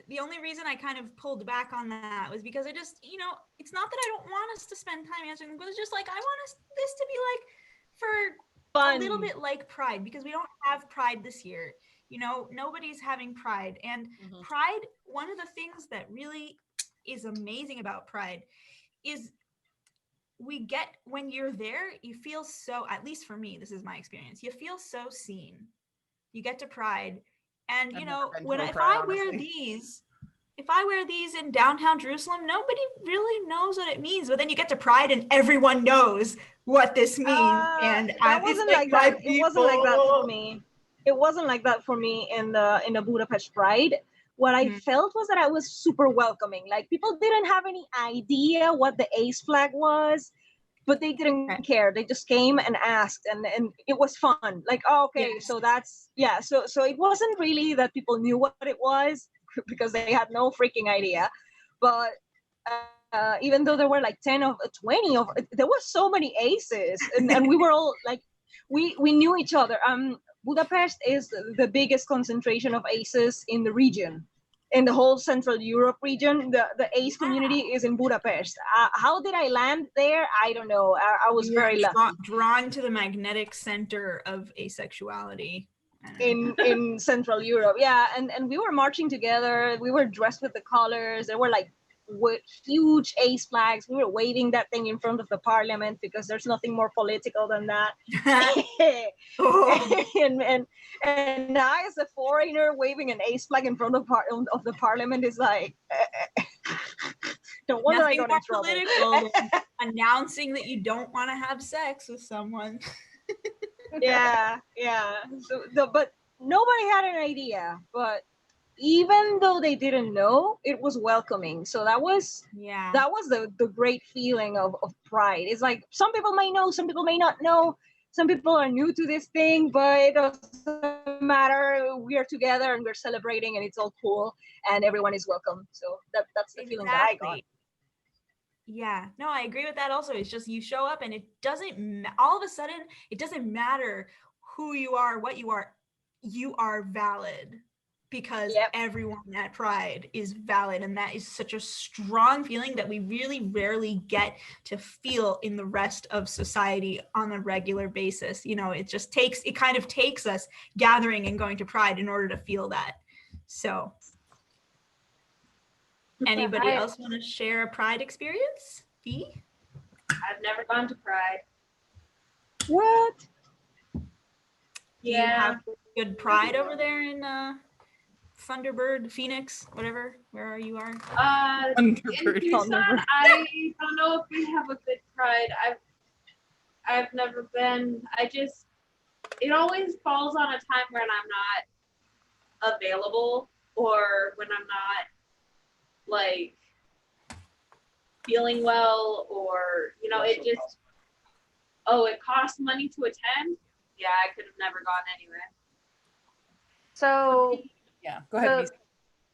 the only reason I kind of pulled back on that was because I just, it's not that I don't want us to spend time answering them, but it's just like I want this to be like for Fun. a little bit like Pride because we don't have Pride this year. Nobody's having Pride, and Pride. One of the things that really is amazing about Pride is we get when you're there, you feel so. At least for me, this is my experience. You feel so seen. You get to Pride. And I've never been to when a if Pride, I wear honestly. these in downtown Jerusalem, nobody really knows what it means. But then you get to Pride, and everyone knows what this means. And that wasn't like that. It wasn't like that for me. It wasn't like that for me in the Budapest Pride. What I felt was that I was super welcoming. Like people didn't have any idea what the ace flag was, but they didn't care. They just came and asked, and it was fun. Like, oh, okay, Yes. so that's So it wasn't really that people knew what it was because they had no freaking idea. But even though there were like 10 of 20 of, there were so many aces, and we were all like, we knew each other. Budapest is the biggest concentration of aces in the region. In the whole Central Europe region, the ace community is in Budapest. How did I land there? I don't know. I was very lucky. Drawn to the magnetic center of asexuality. In Central Europe, yeah, and we were marching together. We were dressed with the colors. There were like huge ace flags. We were waving that thing in front of the parliament because there's nothing more political than that. and I, as a foreigner, waving an ace flag in front of the parliament is like, no wonder Nothing I got more in trouble. political than announcing that you don't want to have sex with someone. yeah. So, but nobody had an idea. But even though they didn't know, it was welcoming. So that was the great feeling of Pride. It's like some people may know, some people may not know, some people are new to this thing, but it doesn't matter. We are together and we're celebrating, and it's all cool, and everyone is welcome. So that's the feeling that I got. Yeah, no, I agree with that also. It's just you show up and it doesn't, all of a sudden, it doesn't matter who you are, what you are valid because everyone at Pride is valid. And that is such a strong feeling that we really rarely get to feel in the rest of society on a regular basis. It kind of takes us gathering and going to Pride in order to feel that. So anybody else want to share a Pride experience? Dee? I've never gone to Pride. What? Do you have good Pride over there in Thunderbird, Phoenix, whatever, where you are? In Tucson, I don't know if we have a good Pride. I've never been. It always falls on a time when I'm not available or when I'm not like feeling well, or it costs money to attend. Yeah, I could have never gone anywhere. So yeah, go ahead.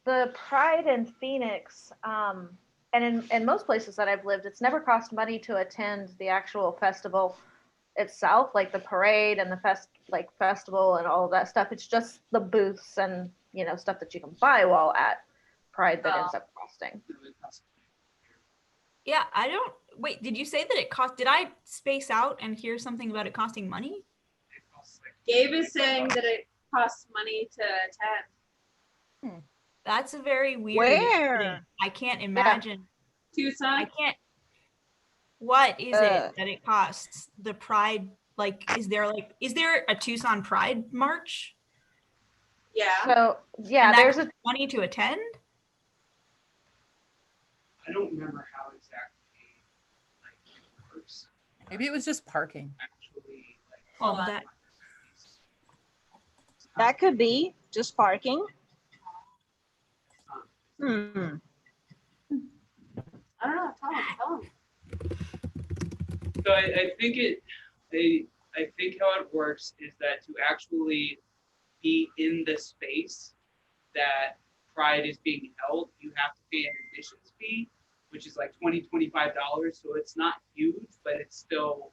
The Pride in Phoenix, and in most places that I've lived, it's never cost money to attend the actual festival itself, like the parade and the festival and all of that stuff. It's just the booths and stuff that you can buy while at Pride that ends up costing. Yeah, wait, did you say that it cost, did I space out and hear something about it costing money? Gabe is saying that it costs money to attend. That's a very weird Where? thing. I can't imagine. Tucson. I can't. what is Uh, it that it costs? The Pride, is there a Tucson Pride March? Yeah. So yeah, And that there's costs money to attend? I don't remember how exactly it works. Maybe it was just parking. Actually, Well, Hold on. that that could be just parking. Hmm. I don't know. Tell him. So I think I think how it works is that to actually be in the space that Pride is being held, you have to pay an admissions fee, which is like $25. So it's not huge, but it's still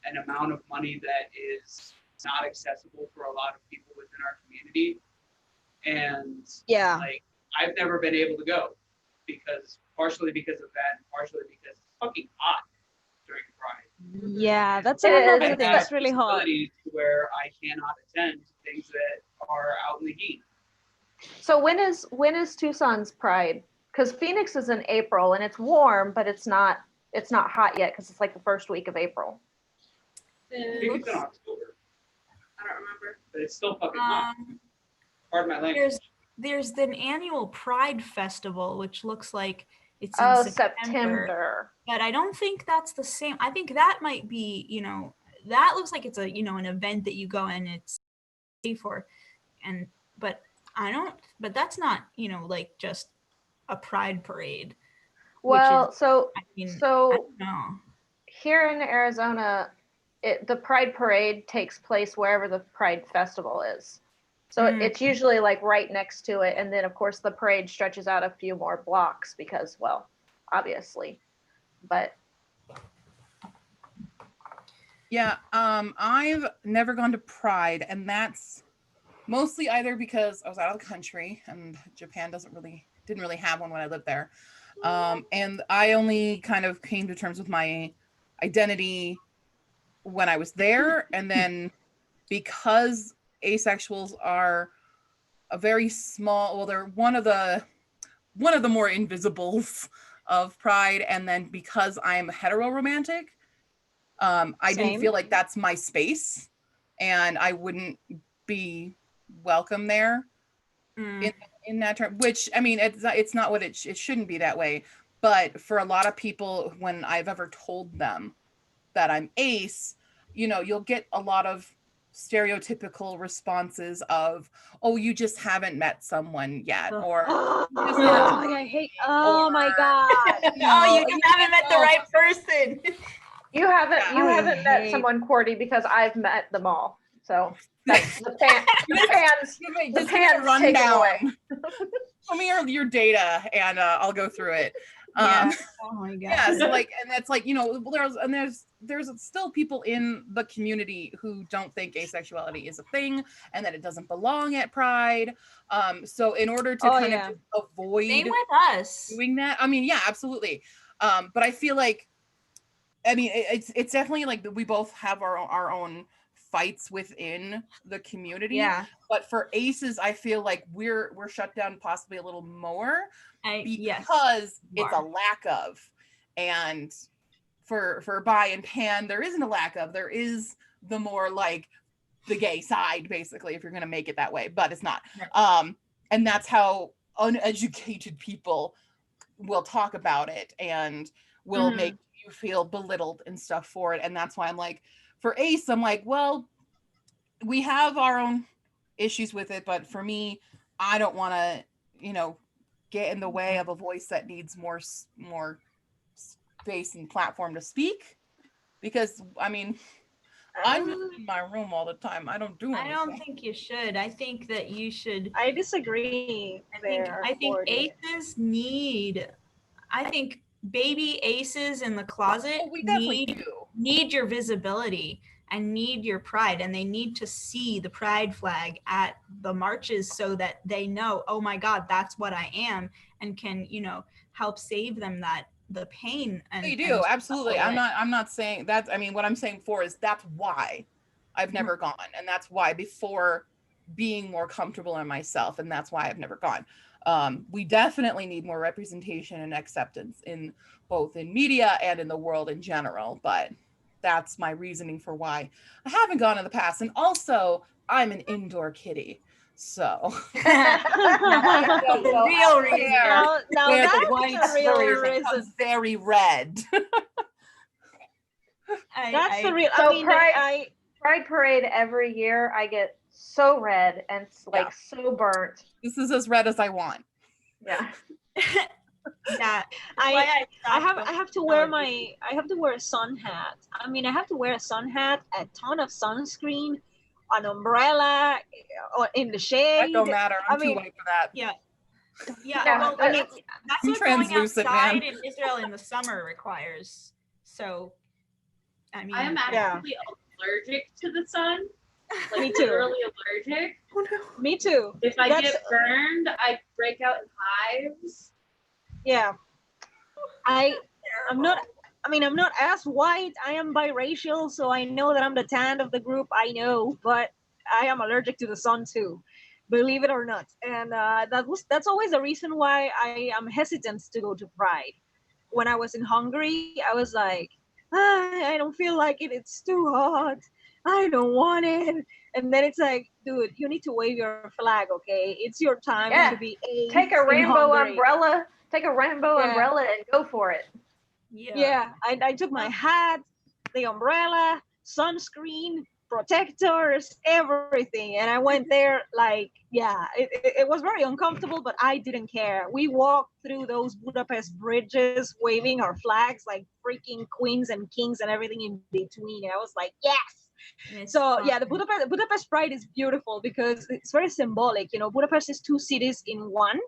an amount of money that is not accessible for a lot of people within our community. And Yeah. like I've never been able to go partially because of that, and partially because it's fucking hot during Pride. Yeah, that's It another is. thing. I've It's really hot. facilities where I cannot attend things that are out in the heat. So when is Tucson's Pride? Because Phoenix is in April and it's warm, but it's not hot yet because it's like the first week of April. I think it's in October, I don't remember. but it's still fucking hot. Pardon my language. there's an annual Pride Festival, which looks like it's in Oh, September. September. But I don't think that's the same. I think that might be, that looks like it's an event that you go and it's paid for. But that's not, just a pride parade. Well, I mean, so I don't know. here in Arizona, the Pride Parade takes place wherever the Pride Festival is. So it's usually like right next to it. And then, of course, the parade stretches out a few more blocks because, well, obviously. But Yeah, I've never gone to Pride, and that's mostly either because I was out of the country and Japan didn't really have one when I lived there. And I only kind of came to terms with my identity when I was there. And then because asexuals are a very small, well, they're one of the more invisibles of Pride. And then because I'm heteroromantic, I didn't Same. feel like that's my space and I wouldn't be welcome there in that term, which I mean, it's not what it shouldn't be that way. But for a lot of people, when I've ever told them that I'm ace, you'll get a lot of stereotypical responses of, oh, you just haven't met someone yet, or Oh, just haven't- I hate. Oh my god. Oh, you just haven't met the right person. you haven't I met hate- someone, Cordy, because I've met them all. So that's the pans Just give me a taken rundown. away. Show me your data and I'll go through it. Yeah. Oh my god. Yeah, so and that's there's still people in the community who don't think asexuality is a thing and that it doesn't belong at Pride. So in order to kind of just avoid Same with us. doing that, I mean, yeah, absolutely. But I feel like, I mean, it's definitely like we both have our own fights within the community. Yeah. But for aces, I feel like we're shut down possibly a little more Yes. because you it's a are. lack of. And for bi and pan, there isn't a lack of. There is the more like the gay side, basically, if you're gonna make it that way, but it's not. Right. And that's how uneducated people will talk about it and will make you feel belittled and stuff for it. And that's why I'm like, for ace, I'm like, well, we have our own issues with it, but for me, I don't want to, get in the way of a voice that needs more space and platform to speak. Because I mean, I'm in my room all the time. I don't do anything. I don't think you should. I think that you should. I disagree. I think aces need. I think baby aces in the closet Oh, we definitely need your visibility and need your pride, and they need to see the pride flag at the marches so that they know, oh my God, that's what I am, and can help save them the pain. And they do, absolutely. and I'm not saying that. I mean, what I'm saying is that's why I've never gone, and that's why before being more comfortable in myself, and that's why I've never gone. We definitely need more representation and acceptance in both in media and in the world in general, but that's my reasoning for why I haven't gone in the past. And also, I'm an indoor kitty, so The real reason. Now where that's the whites the real becomes reason. very red. That's the real. So I mean, Pride Parade every year, I get so red and like so burnt. This is as red as I want. Yeah. Yeah. I have to wear going. I have to wear a sun hat. I mean, I have to wear a sun hat, a ton of sunscreen, an umbrella, or in the shade. That don't matter. I'm I too mean, white for that. Yeah. Yeah, Well, I that's I'm what going translucent, outside man. in Israel in the summer requires. So, I mean, I am actually allergic to the sun. Like, Me too. literally allergic. Oh no. Me too. If I That's- get burned, I break out in hives. Yeah. I'm not. I mean, I'm not as white. I am biracial, so I know that I'm the tan of the group. I know, but I am allergic to the sun too, believe it or not. And that's always the reason why I am hesitant to go to Pride. When I was in Hungary, I was like, I don't feel like it. It's too hot. I don't want it. And then it's like, dude, you need to wave your flag, okay? It's your time Yeah. to be ace Take a in rainbow Hungary. umbrella. Take a rainbow Yeah. umbrella and go for it. Yeah, I took my hat, the umbrella, sunscreen, protectors, everything. And I went there like, it was very uncomfortable, but I didn't care. We walked through those Budapest bridges, waving our flags like freaking queens and kings and everything in between. And I was like, yes. It's So yeah, the fun. Budapest Pride is beautiful because it's very symbolic. You know, Budapest is two cities in one.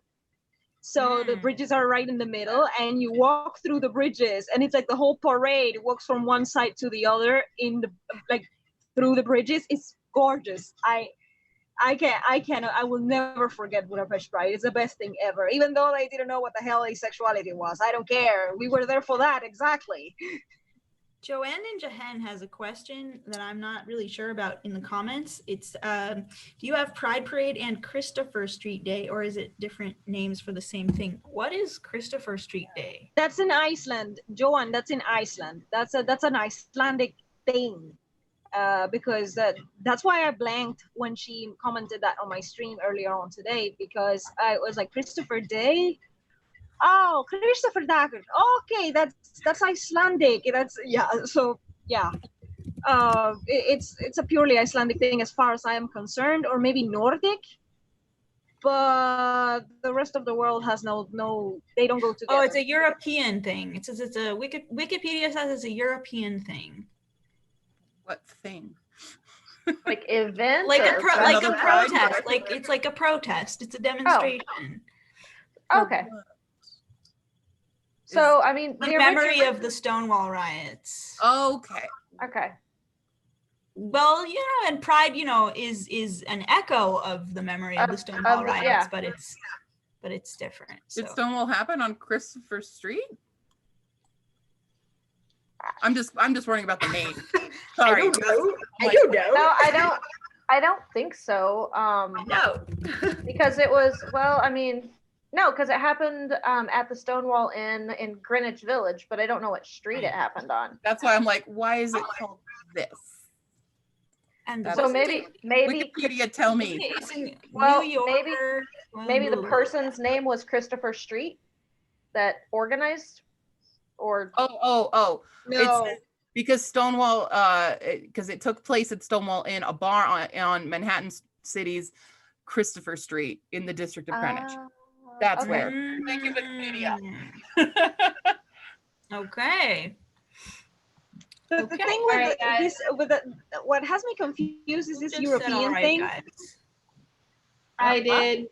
So the bridges are right in the middle, and you walk through the bridges, and it's like the whole parade walks from one side to the other in the through the bridges. It's gorgeous. I will never forget Budapest Pride. It's the best thing ever. Even though I didn't know what the hell asexuality was, I don't care. We were there for that exactly. Joanne and Jahan has a question that I'm not really sure about in the comments. It's, do you have Pride Parade and Christopher Street Day, or is it different names for the same thing? What is Christopher Street Day? That's in Iceland, Joanne. That's in Iceland. That's an Icelandic thing, because that's why I blanked when she commented that on my stream earlier on today, because I was like, Christopher Day. Oh, Christopher Dagger. Okay, that's Icelandic. So it's a purely Icelandic thing as far as I am concerned, or maybe Nordic. But the rest of the world has no. They don't go together. Oh, it's a European thing. It says it's a Wikipedia says it's a European thing. What thing? Like event? Like or a Another pride protest. parade? Like it's like a protest. It's a demonstration. Okay. So I mean, In memory of the Stonewall riots. Okay. Okay. Well, you know, and Pride, you know, is an echo of the memory of the Stonewall riots, yeah. but it's different. So. Did Stonewall happen on Christopher Street? I'm just worrying about the name. Sorry. I don't know. No, I don't think so. No. Because it was, well, I mean, no, because it happened at the Stonewall Inn in Greenwich Village, but I don't know what street it happened on. That's why I'm like, why is it called this? And That's- So wasn't maybe Wikipedia, tell me. it's in Well, New York. maybe the person's name was Christopher Street that organized, or Oh. No. It's because Stonewall, because it took place at Stonewall Inn, a bar on Manhattan City's Christopher Street in the District of Greenwich. That's okay. where. Thank you, Wikipedia. Okay. The Okay. thing with Alright, guys. what has me confused is this Just said European all right, thing. guys. I did.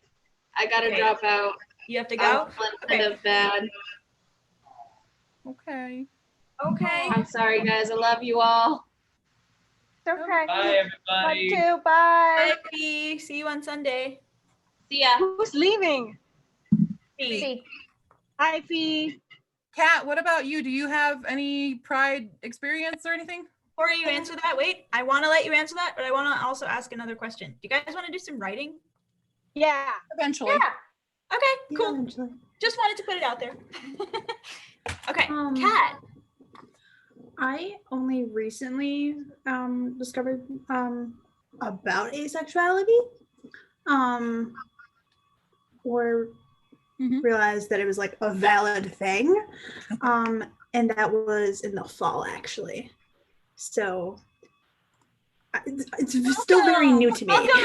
I gotta Okay. drop out. You have to I go. was feeling kind of bad. Okay. Okay. I'm sorry, guys. I love you all. It's okay. Bye, Love everybody. you too. Bye. Bye, P. See you on Sunday. See ya. Who's leaving? P. See. Hi, Fee. Kat, what about you? Do you have any Pride experience or anything? Before you answer that, wait, I want to let you answer that, but I want to also ask another question. Do you guys want to do some writing? Yeah. Eventually. Yeah. Okay, cool. eventually. Just wanted to put it out there. Okay, Um, Kat. I only recently discovered about asexuality, or Mhm. realized that it was like a valid thing, and that was in the fall actually. So it's still very new to me. Welcome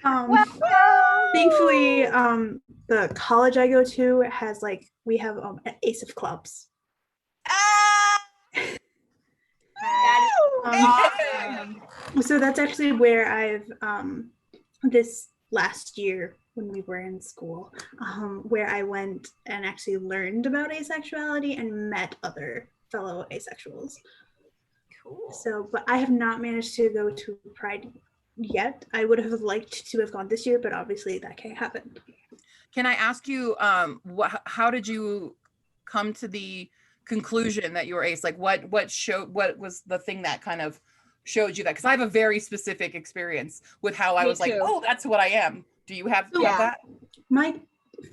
out. Thankfully, the college I go to has like we have an ace of clubs. That is awesome. So that's actually where I've this last year when we were in school, where I went and actually learned about asexuality and met other fellow asexuals. Cool. So, but I have not managed to go to Pride yet. I would have liked to have gone this year, but obviously that can't happen. Can I ask you, how did you come to the conclusion that you were ace? Like what was the thing that kind of showed you that? Because I have a very specific experience with how I Me was like, too. oh, that's what I am. Do you have Yeah. that?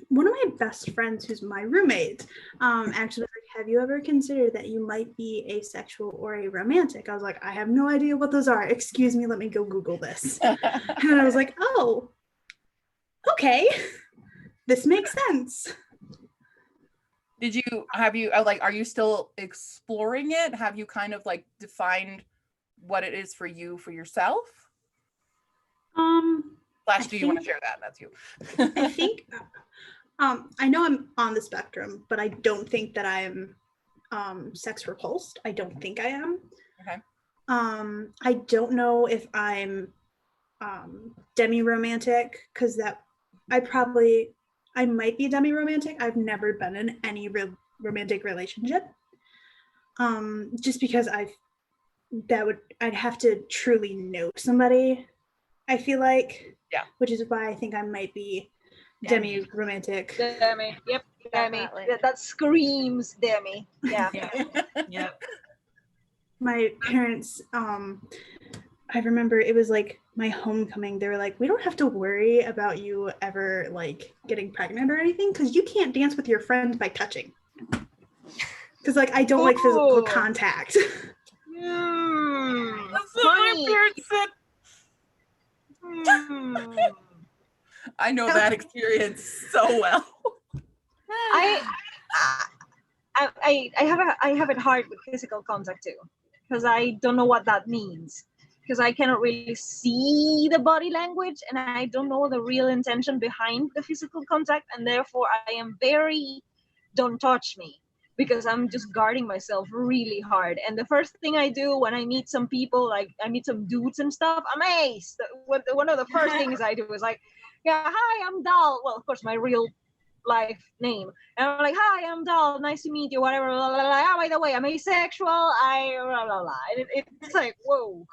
One of my best friends, who's my roommate, actually was like, have you ever considered that you might be asexual or aromantic? I was like, I have no idea what those are. Excuse me, let me go Google this. And I was like, oh, okay, this makes sense. Are you still exploring it? Have you kind of like defined what it is for you, for yourself? Do you want to share that? That's you. I think I know I'm on the spectrum, but I don't think that I'm sex repulsed. I don't think I am. Okay. I don't know if I'm demi-romantic, because that I might be demi-romantic. I've never been in any romantic relationship. Just because I'd have to truly know somebody, I feel like. Yeah. Which is why I think I might be demi-romantic. Demi. Yep. Demi. Definitely. That screams Demi. Yeah. Yep. My parents, I remember it was like my homecoming. They were like, we don't have to worry about you ever like getting pregnant or anything, because you can't dance with your friends by touching. Because like I don't like physical Ooh. contact. That's what my parents said. I know that experience so well. I have it hard with physical contact too, because I don't know what that means, because I cannot really see the body language and I don't know the real intention behind the physical contact, and therefore I am very don't touch me, because I'm just guarding myself really hard. And the first thing I do when I meet some people, like I meet some dudes and stuff, I'm ace. One of the first things I do is like, yeah, hi, I'm Dal. Well, of course, my real life name. And I'm like, hi, I'm Dal. Nice to meet you. Whatever. Blah, blah, blah. Oh, by the way, I'm asexual. Blah, blah, blah. And it's like, whoa.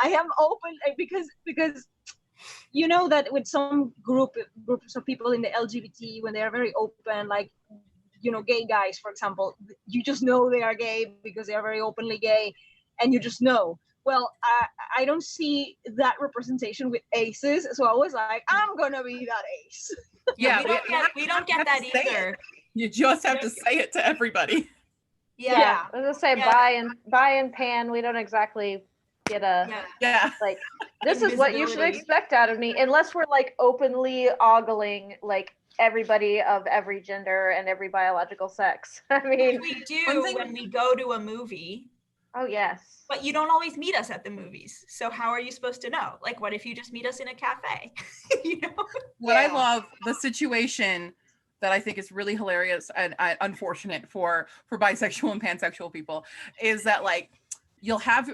I am open because you know that with some groups of people in the LGBT, when they are very open, like, you know, gay guys, for example, you just know they are gay because they are very openly gay, and you just know. Well, I don't see that representation with aces, so I was like, I'm gonna be that ace. Yeah, we don't get that either. You just have to say it to everybody. Yeah. I was gonna say buy and pan. We don't exactly get a Yeah. like this is what you should Invisibility. expect out of me, unless we're like openly ogling like everybody of every gender and every biological sex. I mean, We do One thing- when we go to a movie, oh yes. but you don't always meet us at the movies. So how are you supposed to know? Like, what if you just meet us in a cafe? You know? What I love, the situation that I think is really hilarious and unfortunate for bisexual and pansexual people, is that like you'll have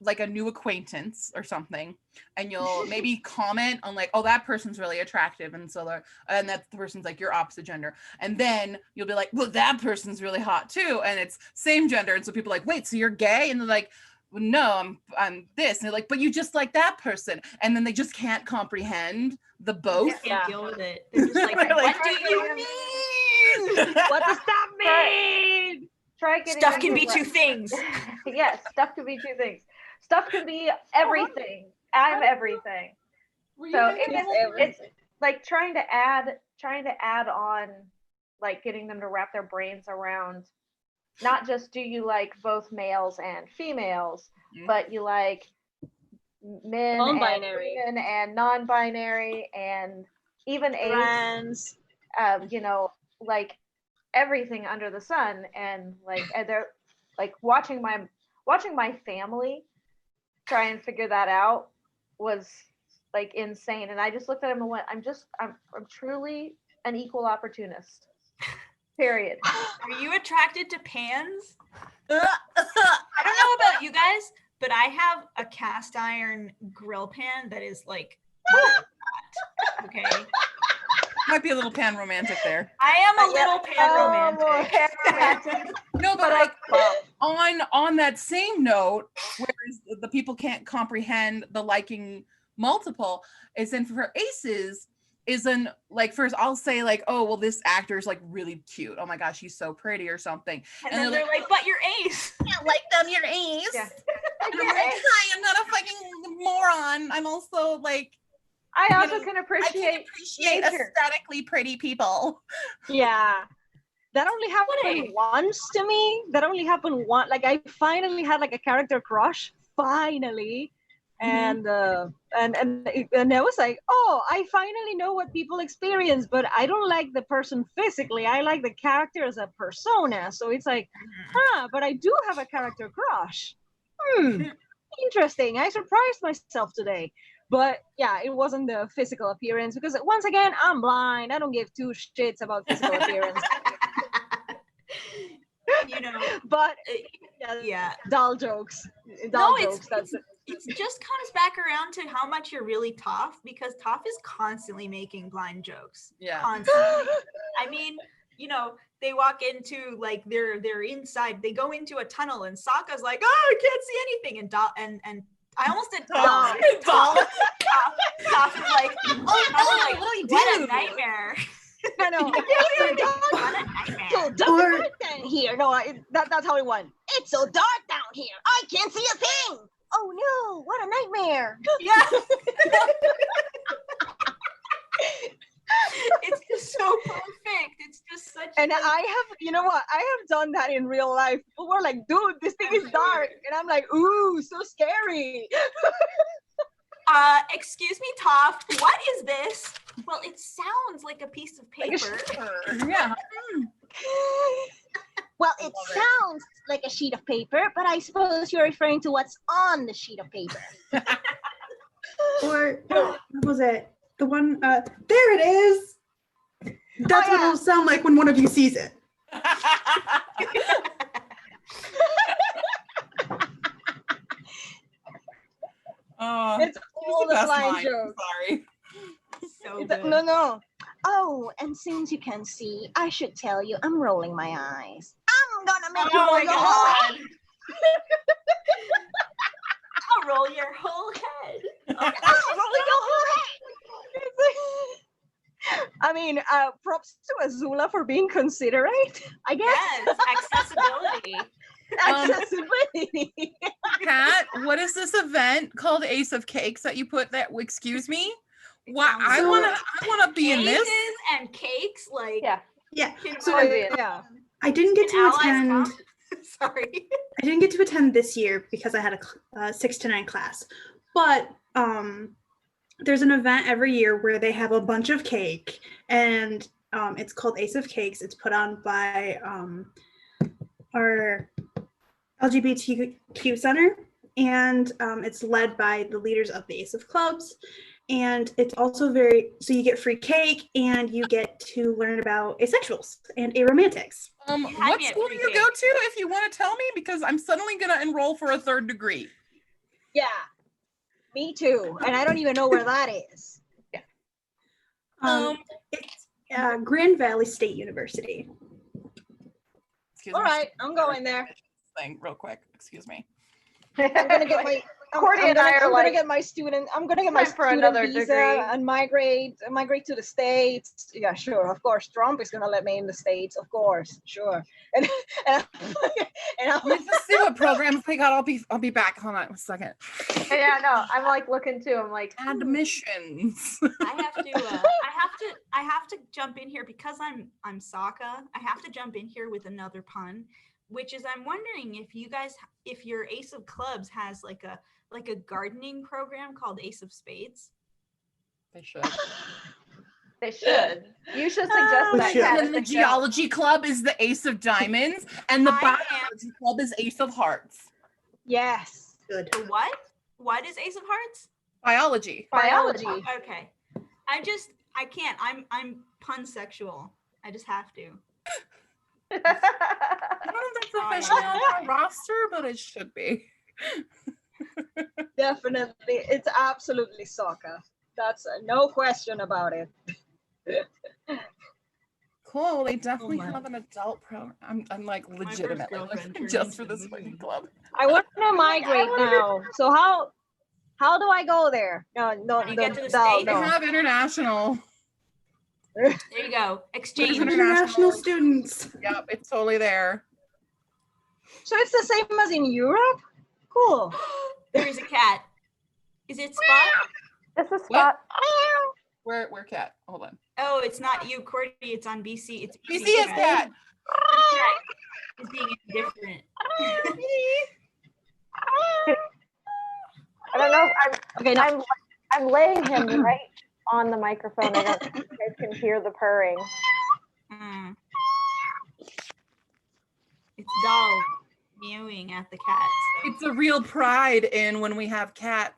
like a new acquaintance or something, and you'll maybe comment on like, oh, that person's really attractive, and that person's like your opposite gender, and then you'll be like, well, that person's really hot too, and it's same gender, and so people are like, wait, so you're gay? And they're like, well, no, I'm this, and they're like, but you just like that person, and then they just can't comprehend the both. They can't deal with it. They're just like, They're like, what do you mean? What does that mean? try getting Stuff them can to be two things. Yes, stuff can be two things. Stuff can be everything. I'm everything. So it's like trying to add on, like getting them to wrap their brains around not just do you like both males and females, but you like men Non-binary. and women and non-binary and even AIDS, Trans. you know, like everything under the sun. And they're like watching my family try and figure that out was like insane. And I just looked at him and went, I'm truly an equal opportunist. Period. Are you attracted to pans? I don't know about you guys, but I have a cast iron grill pan that is like hot. Okay. Might be a little pan romantic there. I am a little pan romantic. No, but like on that same note, whereas the people can't comprehend the liking multiple, is then for aces isn't like, first I'll say like, oh well, this actor is like really cute, oh my gosh, she's so pretty or something, And then they're like, but you're ace. yeah, like them, your ace. Yeah. And I'm like, hi, I'm not a fucking moron. I'm also like, I also know, can I appreciate can appreciate nature. aesthetically pretty people. Yeah. That only happened once to me. That only happened once. Like I finally had like a character crush. Finally. And I was like, oh, I finally know what people experience, but I don't like the person physically. I like the character as a persona. So it's like, but I do have a character crush. Interesting. I surprised myself today. But yeah, it wasn't the physical appearance because once again, I'm blind. I don't give two shits about physical appearance. You know, But yeah. dull jokes. No, Dull jokes. That's it. It just comes back around to how much you're really Toph, because Toph is constantly making blind jokes. Yeah. Constantly. I mean, you know, they walk into like they're inside, they go into a tunnel and Sokka's like, oh, I can't see anything. And I almost did Toph. Toph is like, oh no, like, what a nightmare. I know. What a nightmare. So dark down here. No, that's how it went. It's so dark down here. I can't see a thing. Oh no, what a nightmare. Yeah. It's just so perfect. It's just such. And I have, you know what? I have done that in real life. People were like, dude, this thing is dark. And I'm like, ooh, so scary. Excuse me, Toph, what is this? Well, it sounds like a piece of paper. Yeah. Well, it sounds like a sheet of paper, but I suppose you're referring to what's on the sheet of paper. Or what was it? The one, there it is. That's what it'll sound like when one of you sees it. It's all the blind jokes. Sorry. So good. No. Oh, and since you can see, I should tell you, I'm rolling my eyes. I'm gonna make you roll your whole head. I'll roll your whole head. I'll roll your whole head. I mean, props to Azula for being considerate, I guess. Yes, accessibility. Accessibility. Kat, what is this event called Ace of Cakes that you put that? Excuse me. Why I wanna be in this. Aces and cakes, like Yeah. can So we- Yeah. I didn't get can to allies attend. come? Sorry. I didn't get to attend this year because I had a 6 to 9 class. But there's an event every year where they have a bunch of cake, and it's called Ace of Cakes. It's put on by our LGBTQ Center, and it's led by the leaders of the Ace of Clubs. And it's also so you get free cake and you get to learn about asexuals and aromantics. What school do you go to, if you want to tell me? Because I'm suddenly going to enroll for a 3rd degree. Yeah. Me too. And I don't even know where that is. It's Grand Valley State University. Excuse All me. right, I'm going there. Thing real quick. Excuse me. I'm gonna get Cordy and I are I'm like, gonna get my student. I'm gonna get my time for student another visa degree. and migrate to the States. Yeah, sure. Of course, Trump is gonna let me in the States. Of course, sure. And and, Let me just see what programs they got. I'll be back. Hold on a second. yeah, no, I'm like looking too. I'm like, Admissions. I have to jump in here because I'm Sokka. I have to jump in here with another pun, which is I'm wondering if your Ace of Clubs has like a gardening program called Ace of Spades. They should. they should. You should suggest We that. should. Kat, And if the they don't. geology club is the Ace of Diamonds, and the I am- biology club is Ace of Hearts. yes, Good. The what? What is Ace of Hearts? Biology. biology. Okay. I can't. I'm pansexual. I just have to. I don't know if that's officially on our roster, but it should be. Definitely, it's absolutely Sokka. That's no question about it. Cool. They definitely my. have an adult program. I'm like first legitimately girlfriend looking turned just for into this a fucking movie. club. I want to migrate now. So how do I go there? No, You get to the no, States? They no. have international. There you go. Exchange. International students. Yep, it's totally there. So it's the same as in Europe. Cool. There is a cat. Is it Spot? This is Spot. Where Cat? Hold on. Oh, it's not you, Cordy. It's on BC. It's BC is Cat. Is being indifferent. I don't know if Okay, now I'm laying him right on the microphone. I don't think you guys can hear the purring. Mm. It's Doll mewing at the cats. It's a real pride in when we have cats.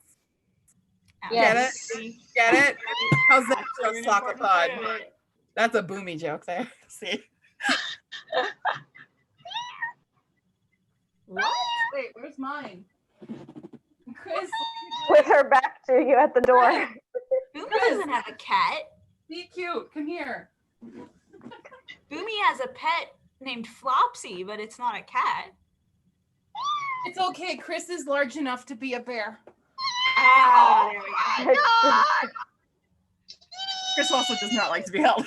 Yes. Get it? How's that for a An soccer important pod? part of it. That's a boomy joke there. See? What? Wait, where's mine? Chris, With her back to you at the door. Boomy doesn't have a cat. be cute. Come here. Boomy has a pet named Flopsy, but it's not a cat. It's okay. Chris is large enough to be a bear. Ah, there we go. Chris also does not like to be held.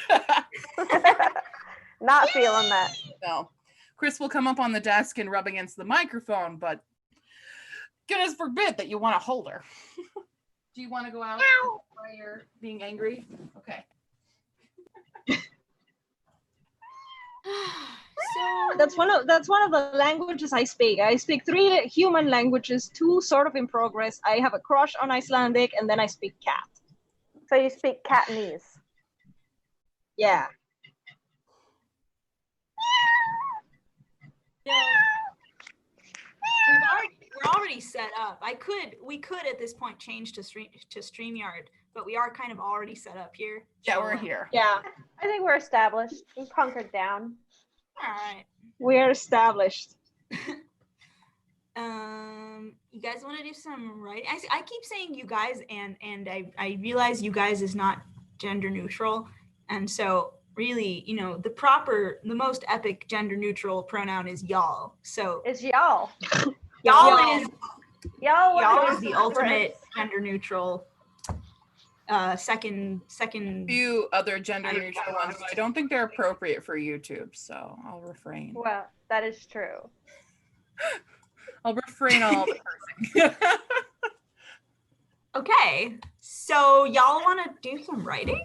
Not feeling that. No. Chris will come up on the desk and rub against the microphone, but goodness forbid that you want to hold her. Do you want to go out while you're being angry? Okay. So that's one of the languages I speak. I speak 3 human languages, 2 sort of in progress. I have a crush on Icelandic, and then I speak cat. So you speak Cantonese. Yeah. we're already set up. We could at this point change to StreamYard, but we are kind of already set up here. Yeah, So, we're here. Yeah, I think we're established. We hunkered down. All right. we're established. You guys want to do some writing? I keep saying you guys, and I realize you guys is not gender neutral, and so really, the most epic gender neutral pronoun is y'all. So It's y'all. y'all is Y'all is the ultimate gender neutral. Second. Few other gender neutral ones, but I don't think they're appropriate for YouTube, so I'll refrain. Well, that is true. I'll refrain all the cursing. Okay, so y'all want to do some writing?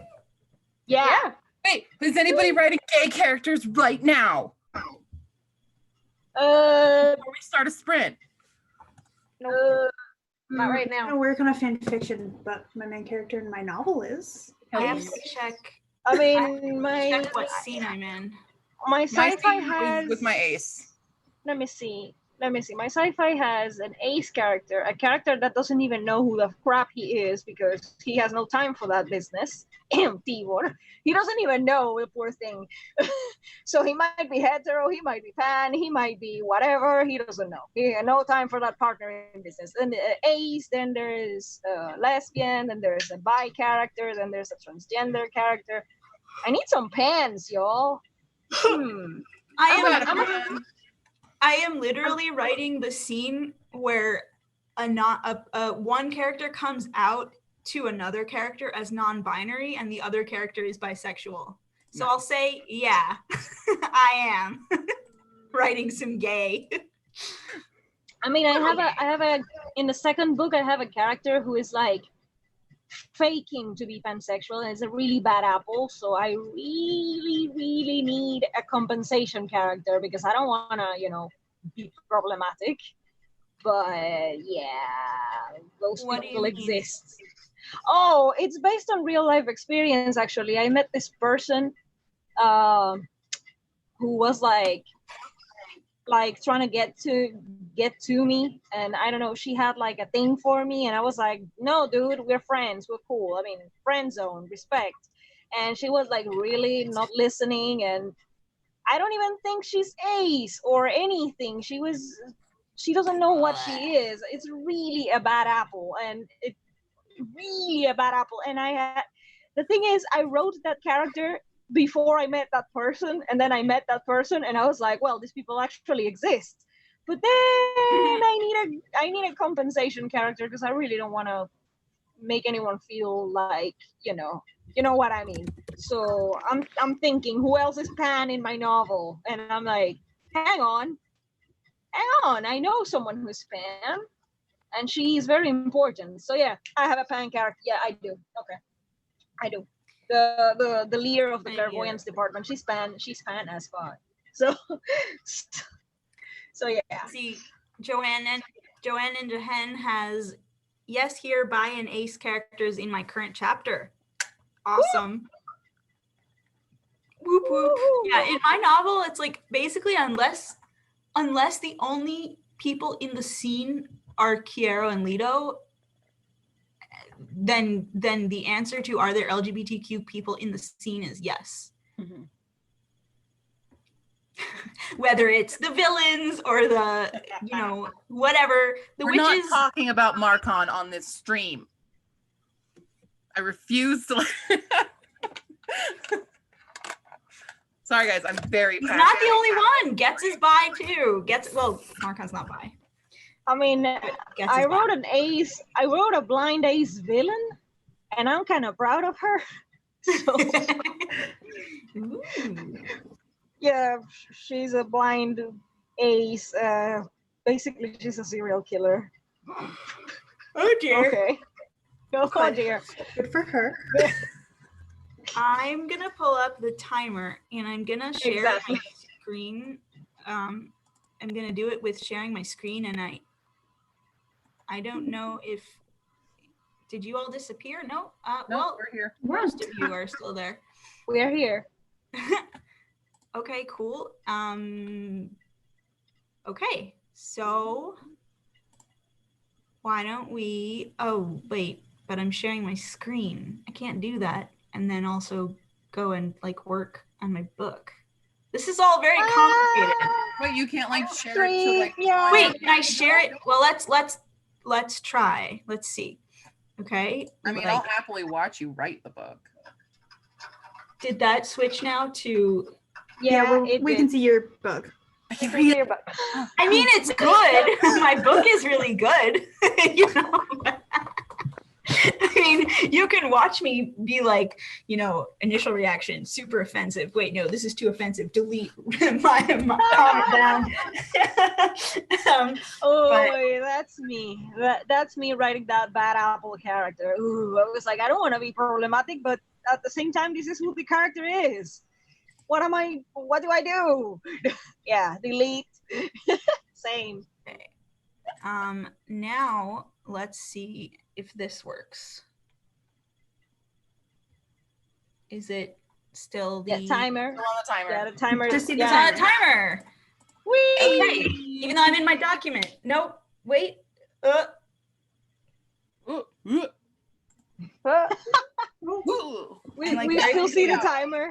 Yeah. Wait, is anybody writing gay characters right now? Uh, Before we start a sprint. Nope, uh, not right I'm gonna now. work on a fan fiction, but my main character in my novel is. I have to check I mean, my what scene I'm in. my My sci-fi scene has. is with my ace. Let me see. My sci-fi has an ace character, a character that doesn't even know who the crap he is because he has no time for that business. Tibor. He doesn't even know, the poor thing. So he might be hetero, he might be pan, he might be whatever, he doesn't know. He had no time for that partner in business. And ace, then there's a lesbian, then there's a bi character, then there's a transgender character. I need some pans, y'all. I am literally writing the scene where one character comes out to another character as non-binary and the other character is bisexual. So I'll say, yeah, I am writing some gay. I mean, I have a in the second book I have a character who is like faking to be pansexual and is a really bad apple. So I really need a compensation character because I don't want to, be problematic. But yeah, those What do you people mean? exist. Oh, it's based on real life experience. Actually, I met this person who was like trying to get to me, and I don't know, she had like a thing for me, and I was like, no dude, we're friends, we're cool, I mean, friend zone, respect. And she was like really not listening, and I don't even think she's ace or anything. She doesn't know what she is. It's really a bad apple, and it really a bad apple. And the thing is, I wrote that character before I met that person, and then I met that person, and I was like, well, these people actually exist. But then I need a compensation character because I really don't want to make anyone feel like, you know what I mean. So I'm thinking, who else is pan in my novel? And I'm like, hang on, I know someone who's pan, and she's very important. So yeah, I have a pan character. Yeah, I do. Okay, I do. The leader of the clairvoyance department, she's pan as fuck. So yeah. See, Joanne and Jahen has yes here, bi and ace characters in my current chapter. Awesome. Whoop whoop. Yeah, in my novel, it's like basically unless the only people in the scene are Kiero and Leto, then the answer to are there LGBTQ people in the scene is yes. Mm-hmm. Whether it's the villains or the, whatever. We're not talking about Marcon on this stream. I refuse to. Sorry, guys. I'm very He's passionate. not the only one. Getz is bi too. Marcon's not bi. I mean, I wrote an ace. I wrote a blind ace villain, and I'm kind of proud of her. So, yeah, she's a blind ace. Basically, she's a serial killer. Oh dear. Okay. Oh dear. Good for her. I'm gonna pull up the timer and I'm gonna share my screen. I'm gonna do it with sharing my screen, and I don't know if did you all disappear? No. Well, we're here. Most of you are still there. We're here. Okay, cool. Okay, so why don't we? Oh wait, but I'm sharing my screen. I can't do that and then also go and work on my book. This is all very complicated. Wait, you can't share it to yeah. Wait, can I share it? Well, let's try. Let's see. Okay. I mean, I'll happily watch you write the book. Did that switch now to? Yeah, we can see your book. I mean, it's good. My book is really good. I mean, you can watch me be initial reaction, super offensive. Wait, no, this is too offensive. Delete my comment down. That's me. That's me writing that bad apple character. Ooh, I was like, I don't want to be problematic, but at the same time, this is who the character is. What do I do? Yeah, delete. Same. Okay. Now let's see if this works. Is it still the timer? Still on the timer. Yeah, the timer. Just see the It's on a timer. Whee! Okay. Even though I'm in my document. Nope. Wait. We still see the timer.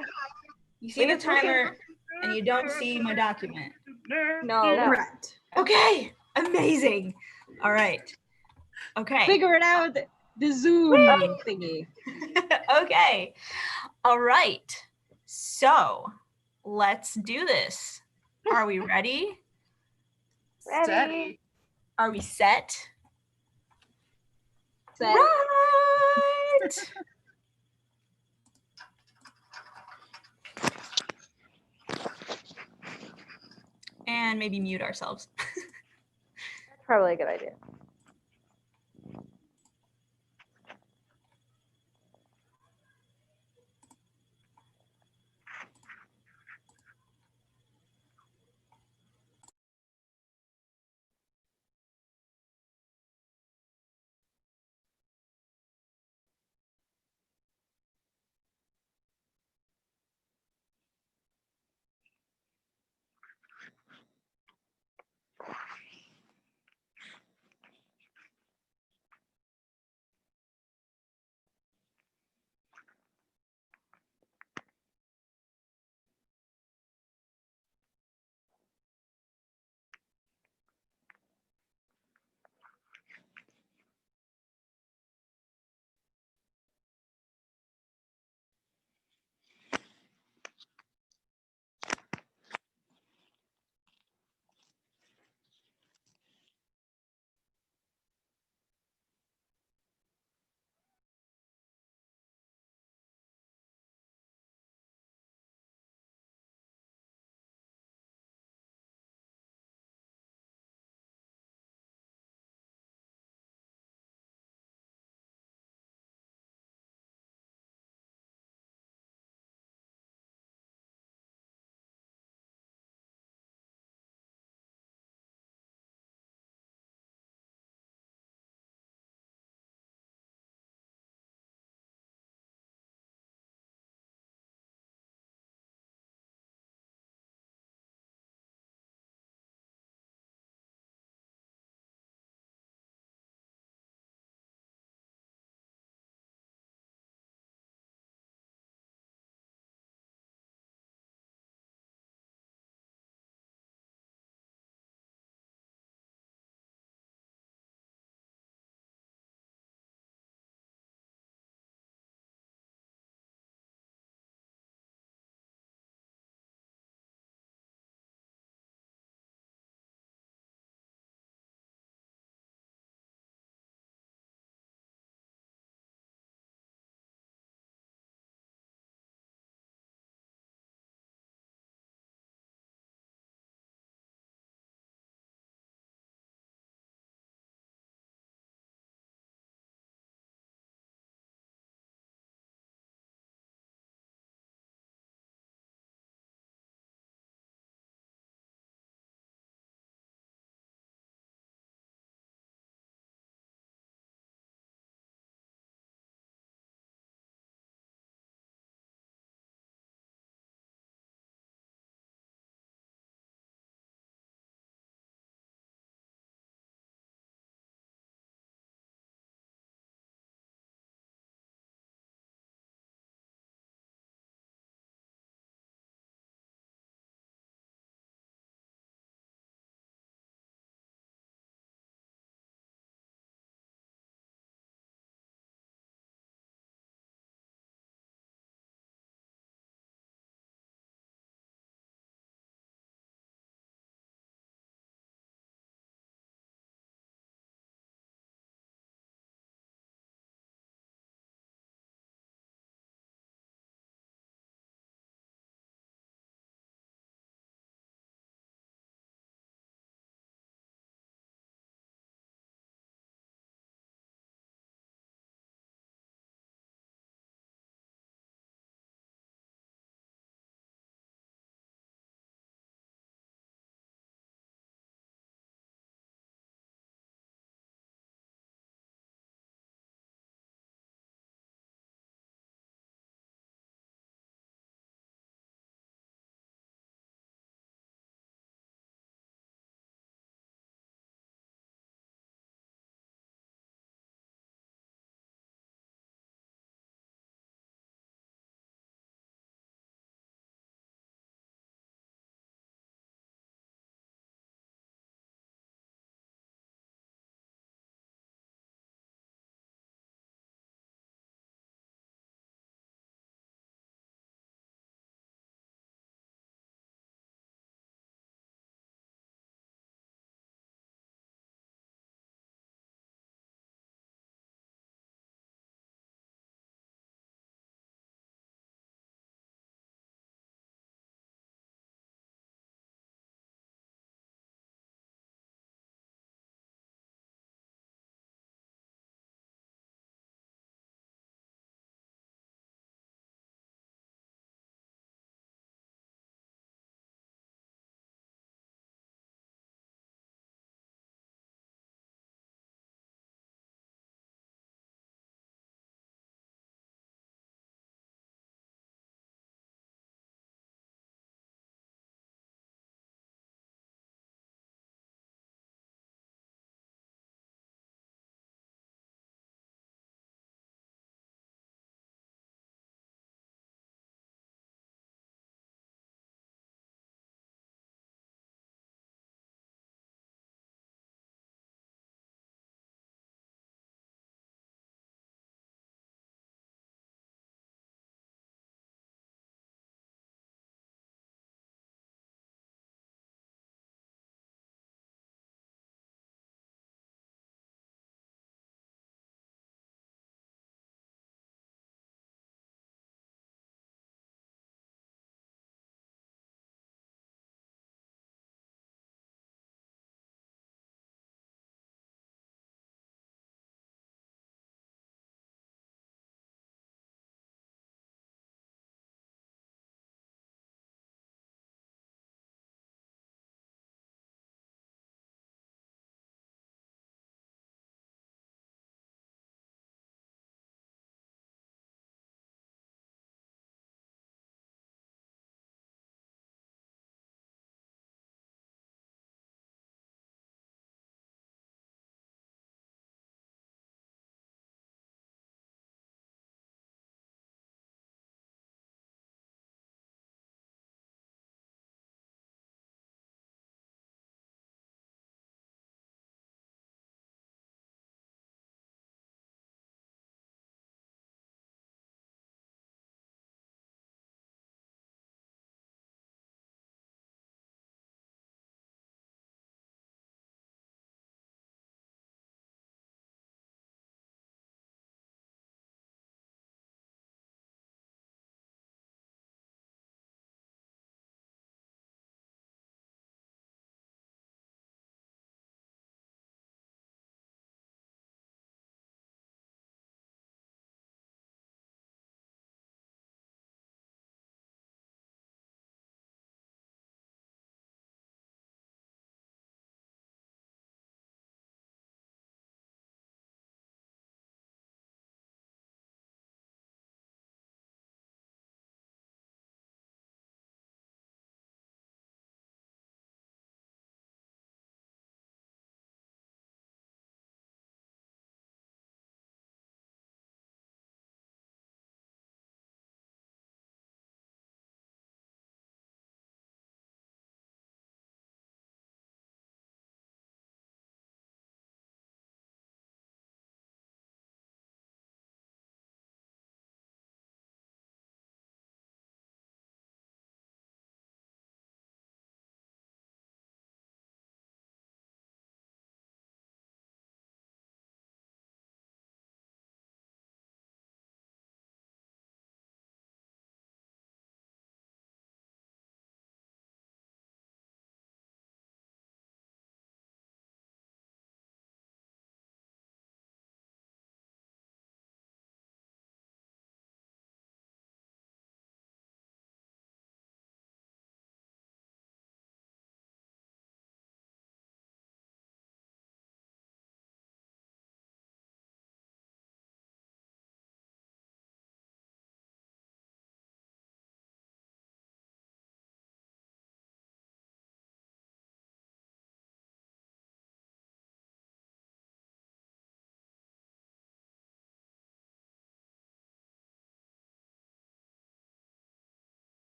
You see the timer and you don't see my document. No. Correct. Okay. Amazing. All right. Okay. Figure it out. The Zoom thingy. Okay. All right. So let's do this. Are we ready? Ready? Are we set? Set. Right. And maybe mute ourselves. That's probably a good idea.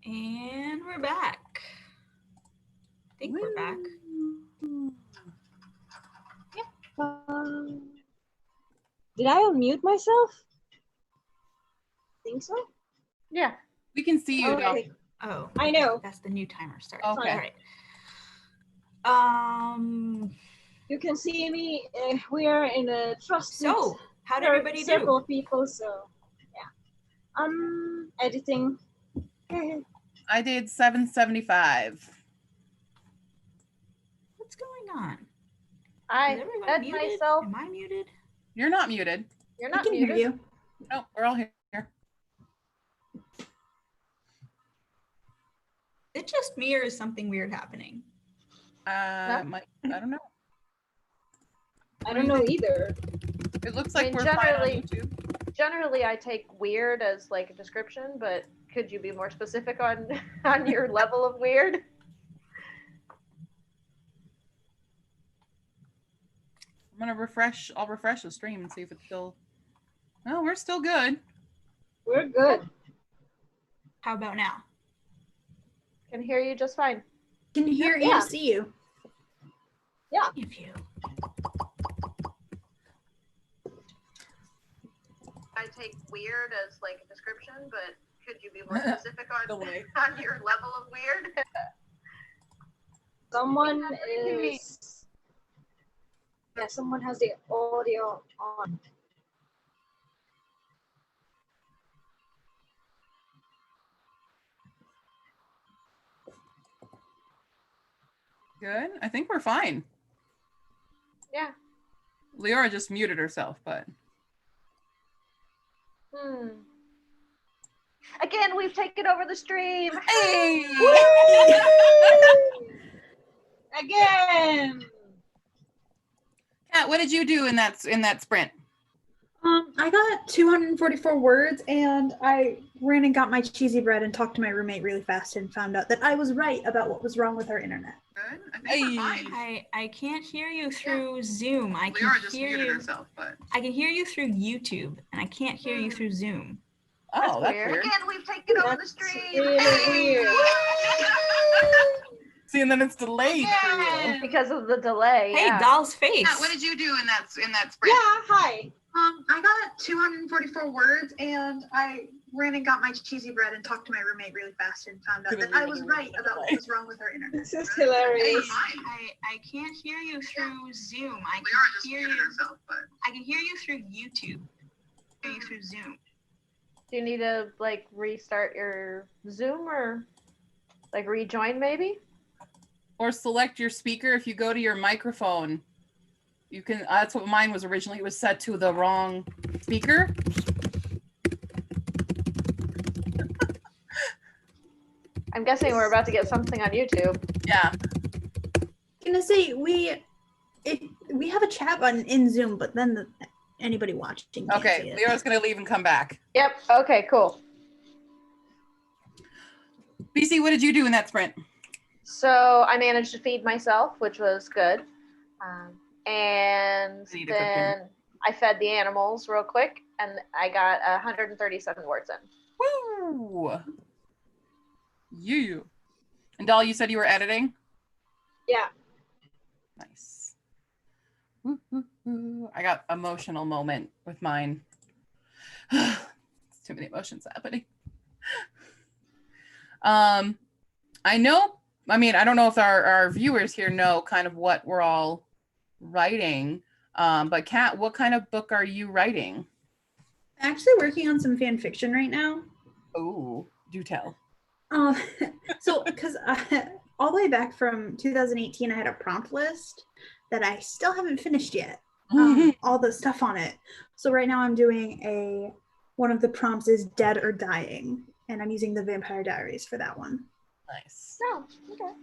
And we're back. I think we're back. Did I unmute myself? Think so. Yeah. We can see you. Doc. Okay. Oh, I know. that's the new timer start. Okay. All right. You can see me. We are in a trusted So how did everybody circle do? of people. So yeah. Editing. I did 775. What's going on? Is I everyone fed muted? myself. Am I muted? You're not muted. You're I not can muted. hear you. No, we're all here. Is it just me or is something weird happening? I don't know. I don't know either. It looks I like mean, we're fine on generally- YouTube. Generally, I take weird as like a description, but could you be more specific on on your level of weird? I'm gonna refresh. I'll refresh the stream and see if it's still. Oh, we're still good. We're good. How about now? Can hear you just fine. Can hear Yeah. and see you. If you. I take weird as like a description, but could you be more specific on Delay. on your level of weird? Someone is. Yeah, someone has the audio on. Good. I think we're fine. Yeah. Leora just muted herself, but Again, we've taken over the stream. hey! Again. Kat, what did you do in that sprint? I got 244 words and I ran and got my cheesy bread and talked to my roommate really fast and found out that I was right about what was wrong with our internet. Good. I think we're fine. I can't hear you through Zoom. I can Leora just hear muted you. herself, but I can hear you through YouTube, and I can't hear you through Zoom. oh, that's weird. Again, we've taken over the That's stream. really weird. See, and then it's delayed for you. Because of the delay. Hey, yeah. doll's face. Kat, what did you do in that sprint? Yeah, hi. I got 244 words and I ran and got my cheesy bread and talked to my roommate really fast and found out that I was right about what was wrong with our internet. This is hilarious. I can't hear you through Zoom. I can Leora just hear muted you. herself, but I can hear you through YouTube. Hear you through Zoom. Do you need to like restart your Zoom or like rejoin maybe? or select your speaker. If you go to your microphone, you can, that's what mine was originally. It was set to the wrong speaker. I'm guessing we're about to get something on YouTube. Yeah. Gonna say we have a chat button in Zoom, but then anybody watching can't see Okay, it. Leo's gonna leave and come back. Yep. Okay, cool. BC, what did you do in that sprint? So I managed to feed myself, which was good. And I need a good then I fed the animals real quick, and I got 137 words in. Woo! You. And Doll, you said you were editing? Yeah. Nice. Woo, woo, woo. I got emotional moment with mine. It's too many emotions happening. I know, I mean, I don't know if our viewers here know kind of what we're all writing, but Kat, what kind of book are you writing? I'm actually working on some fan fiction right now. Oh, do tell. So because all the way back from 2018, I had a prompt list that I still haven't finished yet. All the stuff on it. So right now I'm doing one of the prompts is dead or dying, and I'm using the Vampire Diaries for that one. Nice. Oh, okay.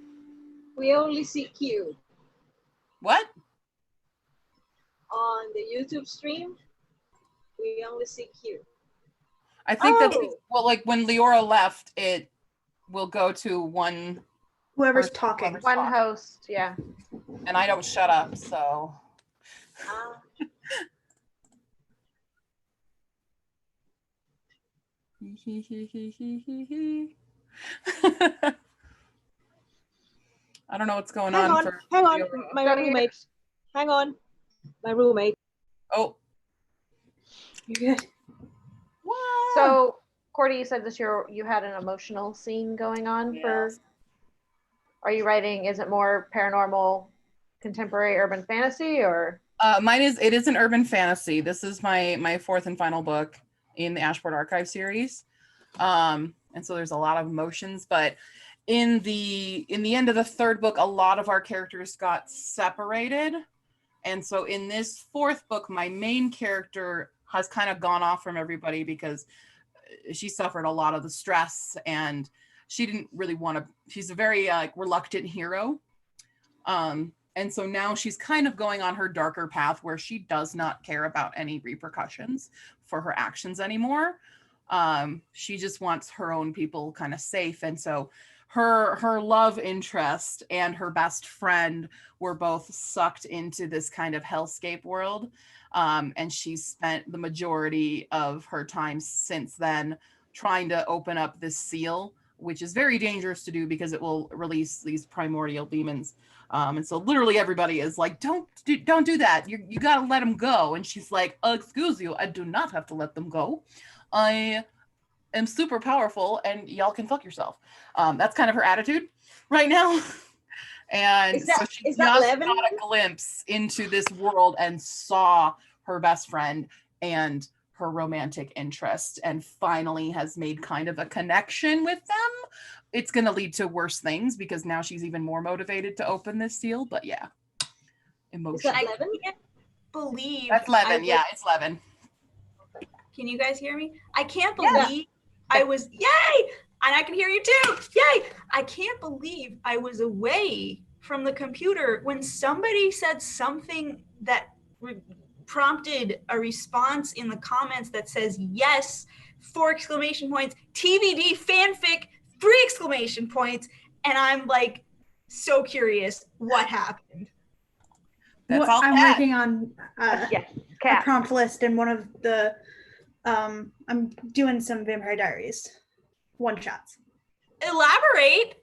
We only see Q What? on the YouTube stream. We only see Q. I think that's, Oh. well, like when Leora left, it will go to one, Whoever's Or talking. whoever's- One host, yeah. and I don't shut up, so. Ah, I don't know what's going Hang on, for hang on, the- my Go to your- roommate. Hang on, my roommate. Oh, You're good. what? So, Cordy, you said you had an emotional scene going on for. Yes. Are you writing? Is it more paranormal, contemporary, urban fantasy, or? It is an urban fantasy. This is my fourth and final book in the Ashport Archive series. And so there's a lot of emotions, but in the end of the third book, a lot of our characters got separated. And so in this fourth book, my main character has kind of gone off from everybody because she suffered a lot of the stress and she didn't really want to, she's a very reluctant hero. And so now she's kind of going on her darker path where she does not care about any repercussions for her actions anymore. She just wants her own people kind of safe. And so her love interest and her best friend were both sucked into this kind of hellscape world. And she spent the majority of her time since then trying to open up this seal, which is very dangerous to do because it will release these primordial demons. And so literally everybody is like, don't do that. You got to let them go. And she's like, excuse you, I do not have to let them go. I am super powerful and y'all can fuck yourself. That's kind of her attitude right now. And so she just got a glimpse into this world and saw her best friend and her romantic interest and finally has made kind of a connection with them. It's going to lead to worse things because now she's even more motivated to open this seal. But yeah, emotion. I can't believe That's Levin. Yeah, it's Levin. Can you guys hear me? I can't believe I was, yay! And I can hear you too. Yay! I can't believe I was away from the computer when somebody said something that prompted a response in the comments that says yes, 4 exclamation points, TBD fanfic, 3 exclamation points. And I'm like so curious what happened. That's all I'm Kat. working on a Cat. prompt list, and one of the I'm doing some Vampire Diaries one shots. Elaborate.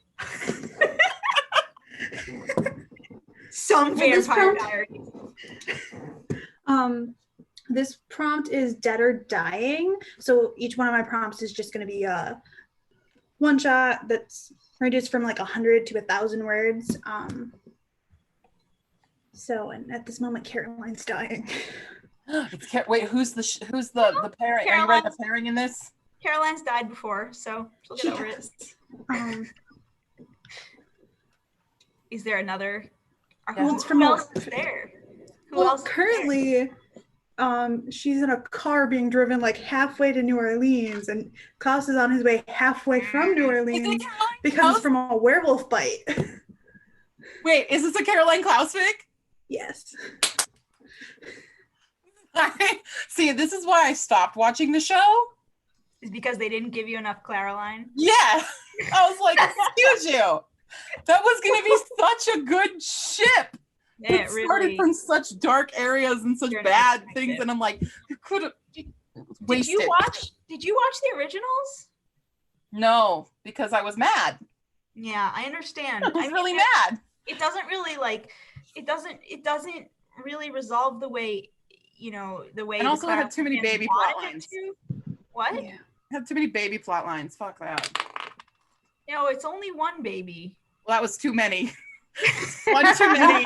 Some Well, this Vampire prompt- Diaries. This prompt is Dead or Dying. So each one of my prompts is just going to be a one shot that's reduced from like 100 to 1,000 words. So, and at this moment, Caroline's dying. Wait, who's the pairing? Are you writing the pairing in this? Caroline's died before, so she'll get over it. Is there another? Well, it's Who from else is there? Who Well, else? is there? currently, she's in a car being driven like halfway to New Orleans, and Klaus is on his way halfway from New Orleans because from a werewolf bite. Wait, is this a Caroline Klaus fic? Yes. See, this is why I stopped watching the show. Is because they didn't give you enough Caroline? Yeah. I was like, excuse you. That was going to be such a good ship. Yeah, It started from such dark areas and such You're bad not things, and I'm like, you could have wasted. Did you watch the originals? No, because I was mad. Yeah, I understand. I was mean, really mad. It doesn't really it doesn't really resolve the way the way. And the also it had too many fans baby wanted plot it lines. to. What? Yeah. It had too many baby plot lines. Fuck that. No, it's only one baby. Well, that was too many. One too many.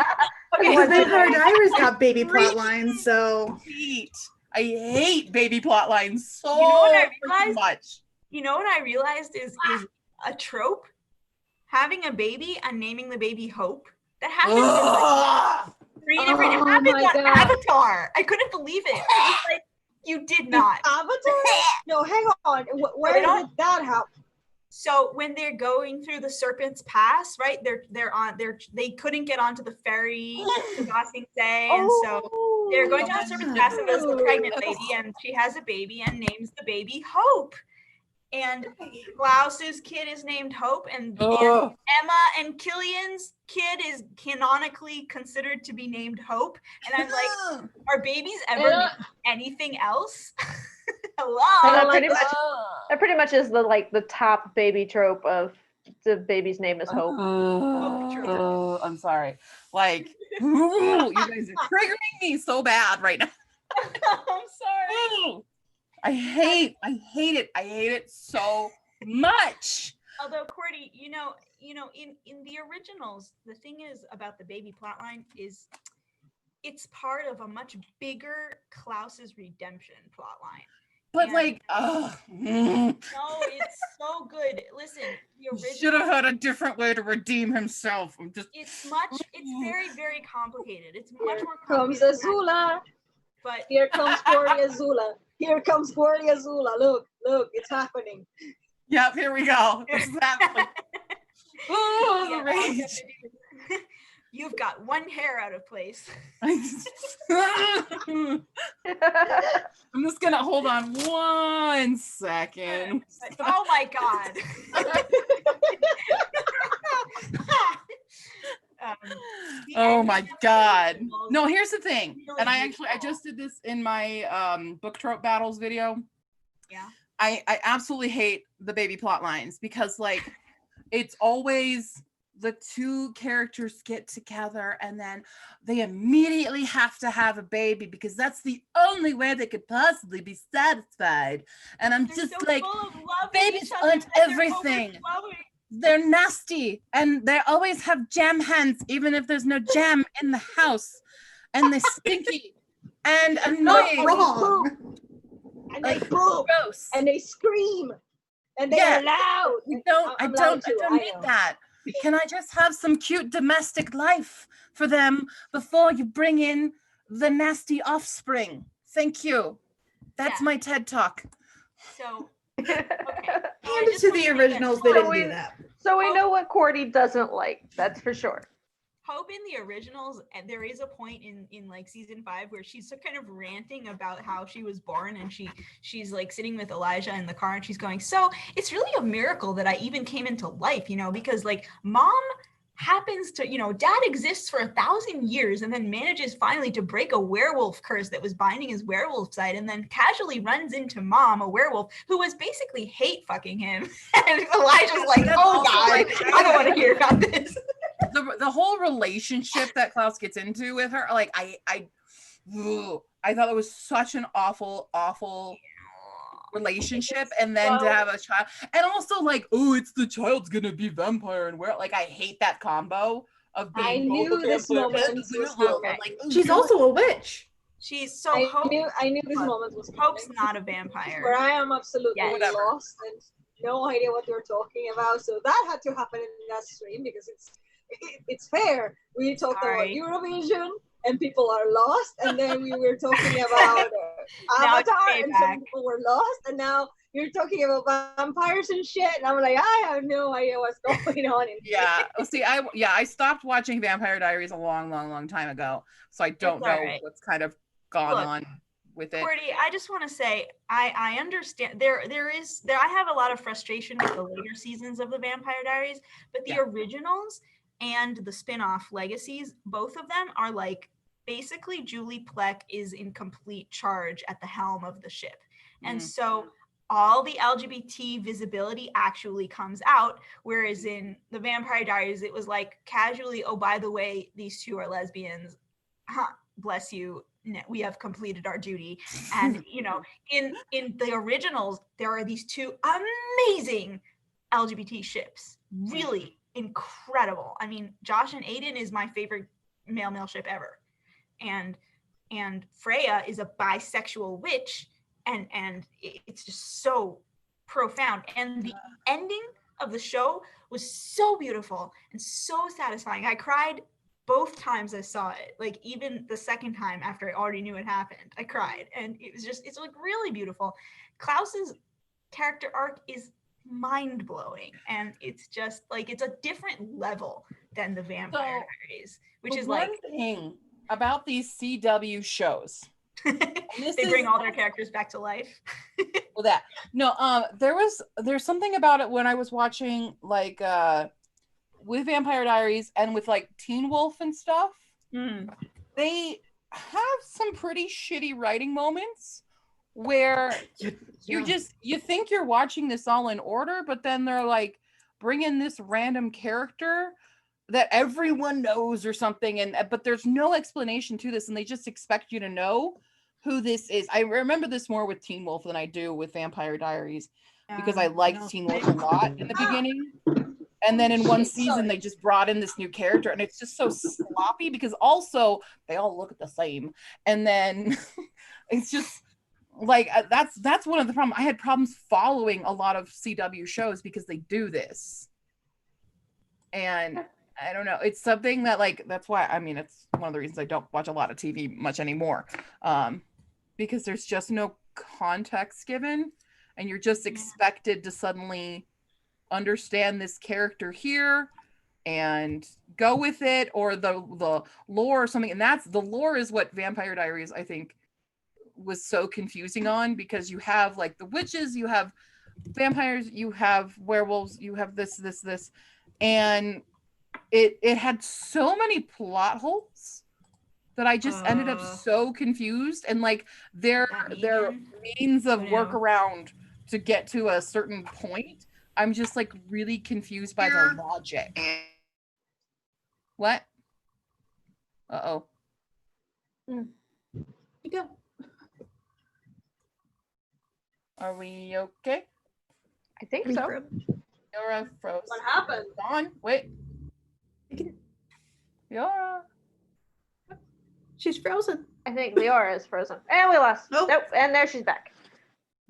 Okay, Well, Vampire Diaries got baby plot lines, so I hate baby plot lines so You know what I freaking realized? much. You know what I realized is a trope? Having a baby and naming the baby Hope. That happens in like Ugh. 3 different. It Oh happens my on God. Avatar. I couldn't believe it. I was like, you did not. Avatar? No, hang on. Where they did don't- that happen? So when they're going through the Serpent's Pass, right? They couldn't get onto the ferry to Ba Sing Se, and so they're going down Serpent's Pass, and there's the pregnant lady, and she has a baby and names the baby Hope. And Klaus's kid is named Hope, and Ugh. Emma and Killian's kid is canonically considered to be named Hope. And I'm like, are babies ever named anything else? Hello. Pretty much That pretty much is the top baby trope of the baby's name is Hope. I'm sorry. Like, ooh, you guys are triggering me so bad right now. I'm sorry. Ooh, I hate it. I hate it so much. Although Cordy, in the originals, the thing is about the baby plotline is it's part of a much bigger Klaus's redemption plotline. But And- like, No, it's so good. Listen, the should have original, had a different way to redeem himself. I'm just it's very, very complicated. It's much Here more comes complicated. than that, Azula. But Here comes Cordy Azula. Here comes Cordy Azula. Look, it's happening. yep, here we go. This is happening. Oh, Yeah, the rage. you've got one hair out of place. I'm just gonna hold on 1 second. Oh my god. The Oh ending my of the god. originals No, here's the thing. really And I beautiful. just did this in my book trope battles video. Yeah. I absolutely hate the baby plot lines because like it's always the two characters get together and then they immediately have to have a baby because that's the only way they could possibly be satisfied. And I'm They're just so like, full of love in babies each other aren't that they're everything. overflowing. They're nasty and they always have jam hands even if there's no jam in the house, and they're stinky and annoying. Wrong. And Like, they poop. Gross. And they scream. And they Yeah. are loud. I don't I'm loud too, I need know. that. Can I just have some cute domestic life for them before you bring in the nasty offspring? Thank you. That's Yeah. my TED talk. So okay. And to the originals, they didn't do that. So we know what Cordy doesn't like. That's for sure. Hope in the originals, and there is a point in like season 5 where she's so kind of ranting about how she was born, and she's like sitting with Elijah in the car, and she's going, so it's really a miracle that I even came into life, because like mom happens to, dad exists for 1,000 years and then manages finally to break a werewolf curse that was binding his werewolf side, and then casually runs into mom, a werewolf, who was basically hate fucking him. And Elijah's like, That's oh also, god, like, I don't want to hear about this. The whole relationship that Klaus gets into with her, like I thought it was such an awful relationship, and then to have a child, and also like, oh, it's the child's gonna be vampire and where, like, I hate that combo of being I both knew a this vampire moment and was werewolf. coming. I'm like, ooh, She's God. also a witch. She's so I Hope. knew this moment was Hope's coming. not a vampire. Where I am absolutely Yeah, whatever. lost and no idea what you're talking about. So that had to happen in that stream because it's fair. We talked Sorry. about Eurovision and people are lost, and then we were talking about Now it's Avatar and some payback. people were lost, and now you're talking about vampires and shit, and I'm like, I have no idea what's going on. Yeah. See, I stopped watching Vampire Diaries a long time ago, so I don't know alright. what's kind of gone Look, on with it. Cordy, I just want to say I understand there I have a lot of frustration with the later seasons of the Vampire Diaries, but the Yeah. originals and the spin-off Legacies, both of them are like basically Julie Plec is in complete charge at the helm of the ship. And Mm. so all the LGBT visibility actually comes out, whereas in the Vampire Diaries it was like casually, oh, by the way, these two are lesbians. Huh, bless you. We have completed our duty. And in the originals there are these two amazing LGBT ships, really incredible. I mean, Josh and Aiden is my favorite male ship ever, and Freya is a bisexual witch, and it's just so profound. And the ending of the show was so beautiful and so satisfying. I cried both times I saw it. Like even the second time after I already knew it happened, I cried, and it's like really beautiful. Klaus's character arc is mind-blowing, and it's just like it's a different level than the Vampire Diaries, which The is one like thing about these CW shows. they bring all their characters back to life. Well, that no, there's something about it when I was watching like with Vampire Diaries and with like Teen Wolf and stuff. They have some pretty shitty writing moments where Yeah. you think you're watching this all in order, but then they're like bring in this random character that everyone knows or something, and but there's no explanation to this, and they just expect you to know who this is. I remember this more with Teen Wolf than I do with Vampire Diaries, because I liked no, Teen Wolf a lot in the beginning. And then in one season, they just brought in this new character, and it's just so sloppy because also they all look the same. And then it's just like that's one of the problems. I had problems following a lot of CW shows because they do this. And I don't know. It's something that like that's why I mean it's one of the reasons I don't watch a lot of TV much anymore. Because there's just no context given, and you're just expected to suddenly understand this character here and go with it, or the lore or something. And that's the lore is what Vampire Diaries I think was so confusing on, because you have like the witches, you have vampires, you have werewolves, you have this and it had so many plot holes that I just ended up so confused, and like their means of workaround to get to a certain point, I'm just like really confused by the logic. What? Uh-oh. You go. Are we okay? I think so. Yora froze. What happened? On. Wait. Yora. She's frozen. I think Leora is frozen. And we lost. Nope. Nope. And there she's back.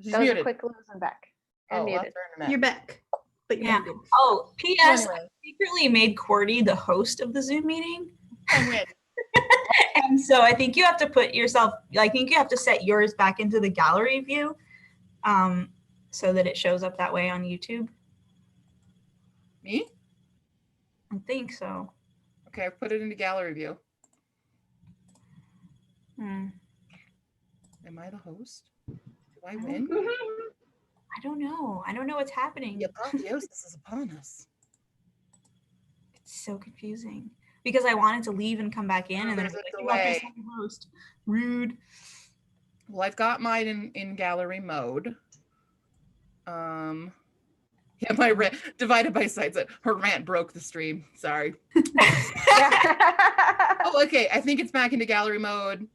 She's That was muted. a quick lose and back. And Oh, muted. lost her internet. You're back. But you're Yeah. muted. Oh, P.S. Anyway. I secretly made Cordy the host of the Zoom meeting. I win. And so I think you have to put yourself, I think you have to set yours back into the gallery view so that it shows up that way on YouTube. Me? I think so. Okay, I've put it into gallery view. Hmm. Am I the host? Do I win? I don't know. I don't know what's happening. The apotheosis is upon us. It's so confusing because I wanted to leave and come back in, and then There's it's a like, delay. "You have to host." Rude. Well, I've got mine in gallery mode. Yeah, my rant divided by sides. Her rant broke the stream. Sorry. Oh, okay. I think it's back into gallery mode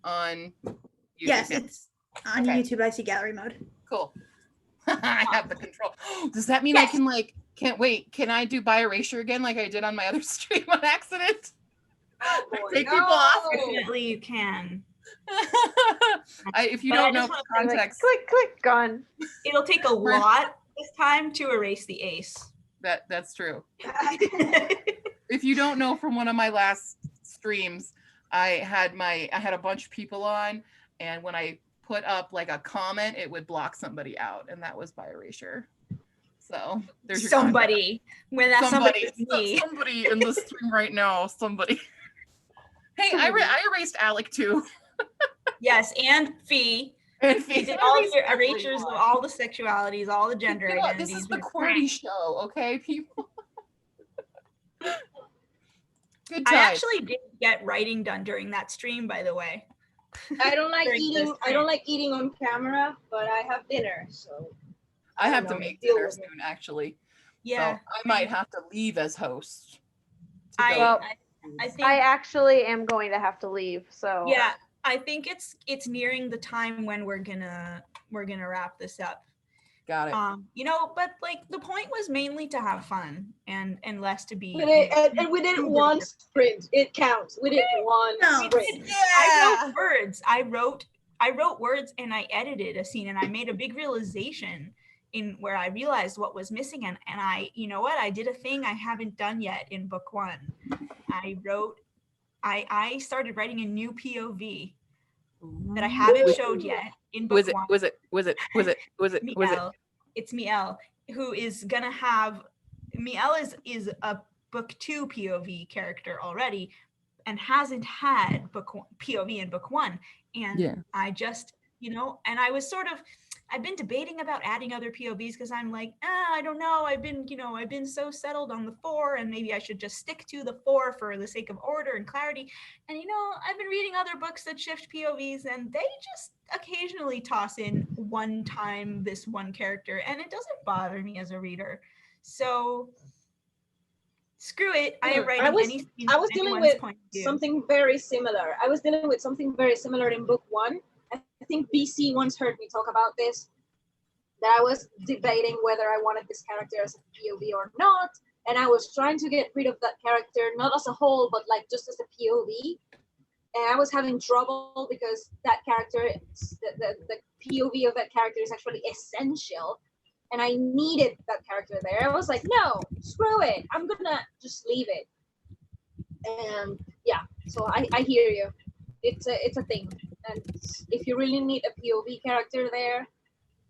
on YouTube. Yes, now. it's on Okay. YouTube. I see gallery mode. Cool. I have the control. Does that mean I can like can I do by erasure again like I did on my other stream on accident? Take people off. Definitely you can. If you But I don't know just the wanna say, context, Click, click, gone. It'll take a lot this time to erase the ace. that's true. If you don't know from one of my last streams, I had a bunch of people on, and when I put up like a comment, it would block somebody out, and that was by erasure. So there's your Somebody. When that somebody is me. somebody in the stream right now. Somebody. Hey, I erased Alec too. Yes, and Fee. And We did all your erasures of all the sexualities, all the gender You know what? identities. This is the We- Cordy show, okay, people. Good I time. actually did get writing done during that stream, by the way. I don't like During eating. this I don't like eating on camera, but I have dinner, so I have don't to know, make deal dinner with it. soon, actually. Yeah. So I might have to leave as host. to I, go. Well, I think I actually am going to have to leave. So yeah, I think it's nearing the time when we're gonna wrap this up. Got it. But like the point was mainly to have fun and less to be. we did, and we did it one sprint. It counts. We did one No. sprint. I wrote words. I wrote words and I edited a scene and I made a big realization in where I realized what was missing and I, you know what, I did a thing I haven't done yet in book 1. I started writing a new POV that I haven't showed yet in book 1. Was it? Miel. It's Miel, who is gonna have Miel is a book 2 POV character already and hasn't had POV in book 1. And I just, and I was I've been debating about adding other POVs because I'm like, I don't know. I've been so settled on the 4 and maybe I should just stick to the 4 for the sake of order and clarity. And I've been reading other books that shift POVs and they occasionally toss in one time this one character, and it doesn't bother me as a reader. So screw it. I am writing I was any scene I from was dealing anyone's with point of view. something very similar. I was dealing with something very similar in book 1. I think BC once heard me talk about this, that I was debating whether I wanted this character as a POV or not, and I was trying to get rid of that character, not as a whole, but like just as a POV. And I was having trouble because that character, the POV of that character is actually essential, and I needed that character there. I was like, no, screw it, I'm gonna just leave it. And yeah, so I hear you. It's a thing, and if you really need a POV character there,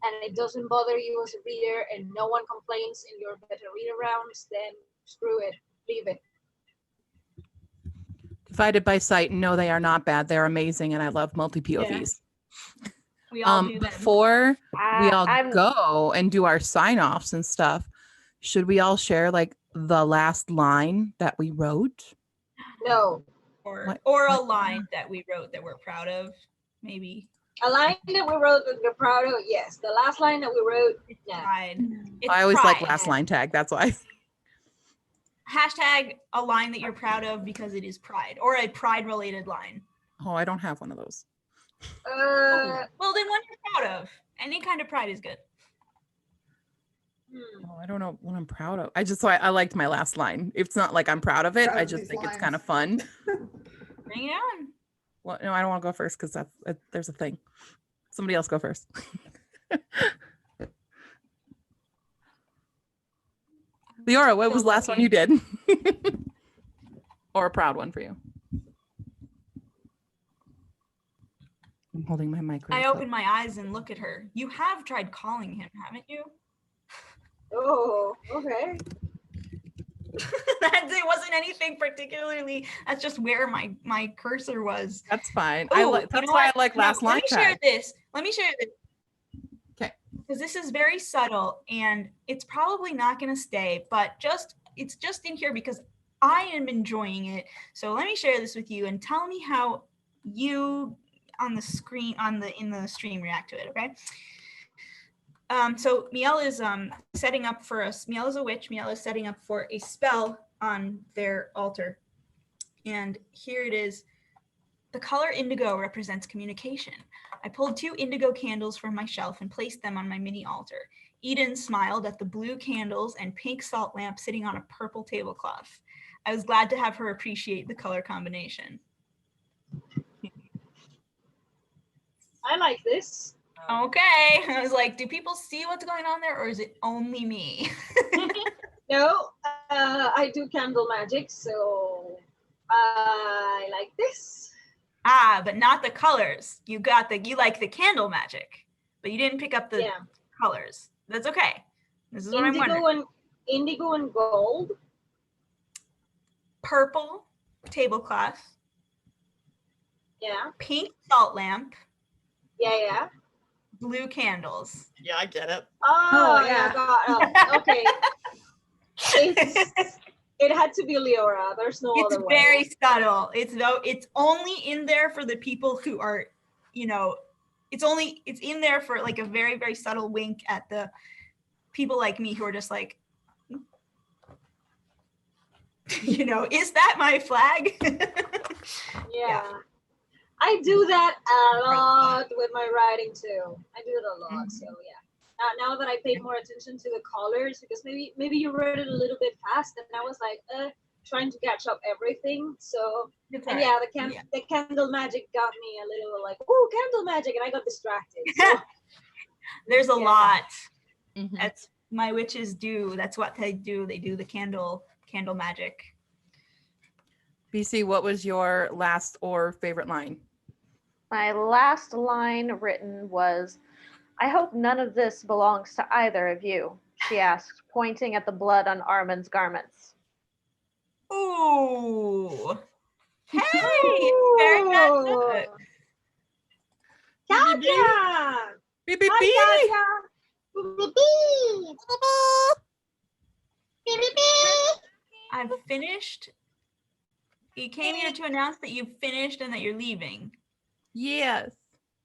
and it doesn't bother you as a reader, and no one complains in your better reader rounds, then screw it, leave it. Divided by Sight, no, they are not bad. They're amazing, and I love multi POVs. We all do that. Before we all I'm go and do our sign offs and stuff, should we all share like the last line that we wrote? No, Or a line that we wrote that we're proud of, maybe. a line that we wrote that we're proud of, yes. The last line that we wrote, yeah. Pride. It's I always like pride. last line tag. That's why. Hashtag a line that you're proud of because it is pride, or a pride related line. Oh, I don't have one of those. Well, then one you're proud of. Any kind of pride is good. Oh, I don't know what I'm proud of. I liked my last line. It's not like I'm proud of it. Proud I of just these think it's lines. kind of fun. Bring it on. Well, no, I don't want to go first because there's a thing. Somebody else go first. Leora, what was the last one you did? Or a proud one for you? I'm holding my mic. I open my eyes and look at her. You have tried calling him, haven't you? Oh, okay. It wasn't anything particularly. That's just where my cursor was. That's fine. Ooh, That's you know why what? I like No, last line Let me share tag. this. Let me share this. Okay. Because this is very subtle and it's probably not going to stay, but it's just in here because I am enjoying it. So let me share this with you and tell me how you on the screen in the stream react to it. Okay. So Miel is setting up for us. Miel is a witch. Miel is setting up for a spell on their altar. And here it is. The color indigo represents communication. I pulled 2 indigo candles from my shelf and placed them on my mini altar. Eden smiled at the blue candles and pink salt lamp sitting on a purple tablecloth. I was glad to have her appreciate the color combination. I like this. Okay. I was like, do people see what's going on there or is it only me? No, I do candle magic, so I like this. Ah, but not the colors. You like the candle magic, but you didn't pick up the Yeah. colors. That's okay. This is what I'm wondering. Indigo and gold. Purple tablecloth, Yeah, pink salt lamp, yeah. blue candles. Yeah, I get it. Oh, yeah. yeah. Okay. It had to be Leora. There's no It's other way. very subtle. It's only in there for the people who are, it's in there for like a very, very subtle wink at the people like me who are just like, is that my flag? Yeah. I do that a lot with my writing too. I do it a lot. So yeah. Now that I paid more attention to the colors, because maybe you read it a little bit fast, and I was like, trying to catch up everything. So It's and all right. yeah, the candle magic got me a little like, ooh, candle magic, and I got distracted. So, There's a Yeah. lot. Mhm. That's my witches do. That's what they do. They do the candle magic. BC, what was your last or favorite line? My last line written was, I hope none of this belongs to either of you, she asked, pointing at the blood on Armin's garments. Ooh. Hey, it's very good. Katya! Beep, beep, Hi, beep. Katya! Beep, beep, beep. Beep, beep, beep. I've finished. You came here to announce that you've finished and that you're leaving. Yes.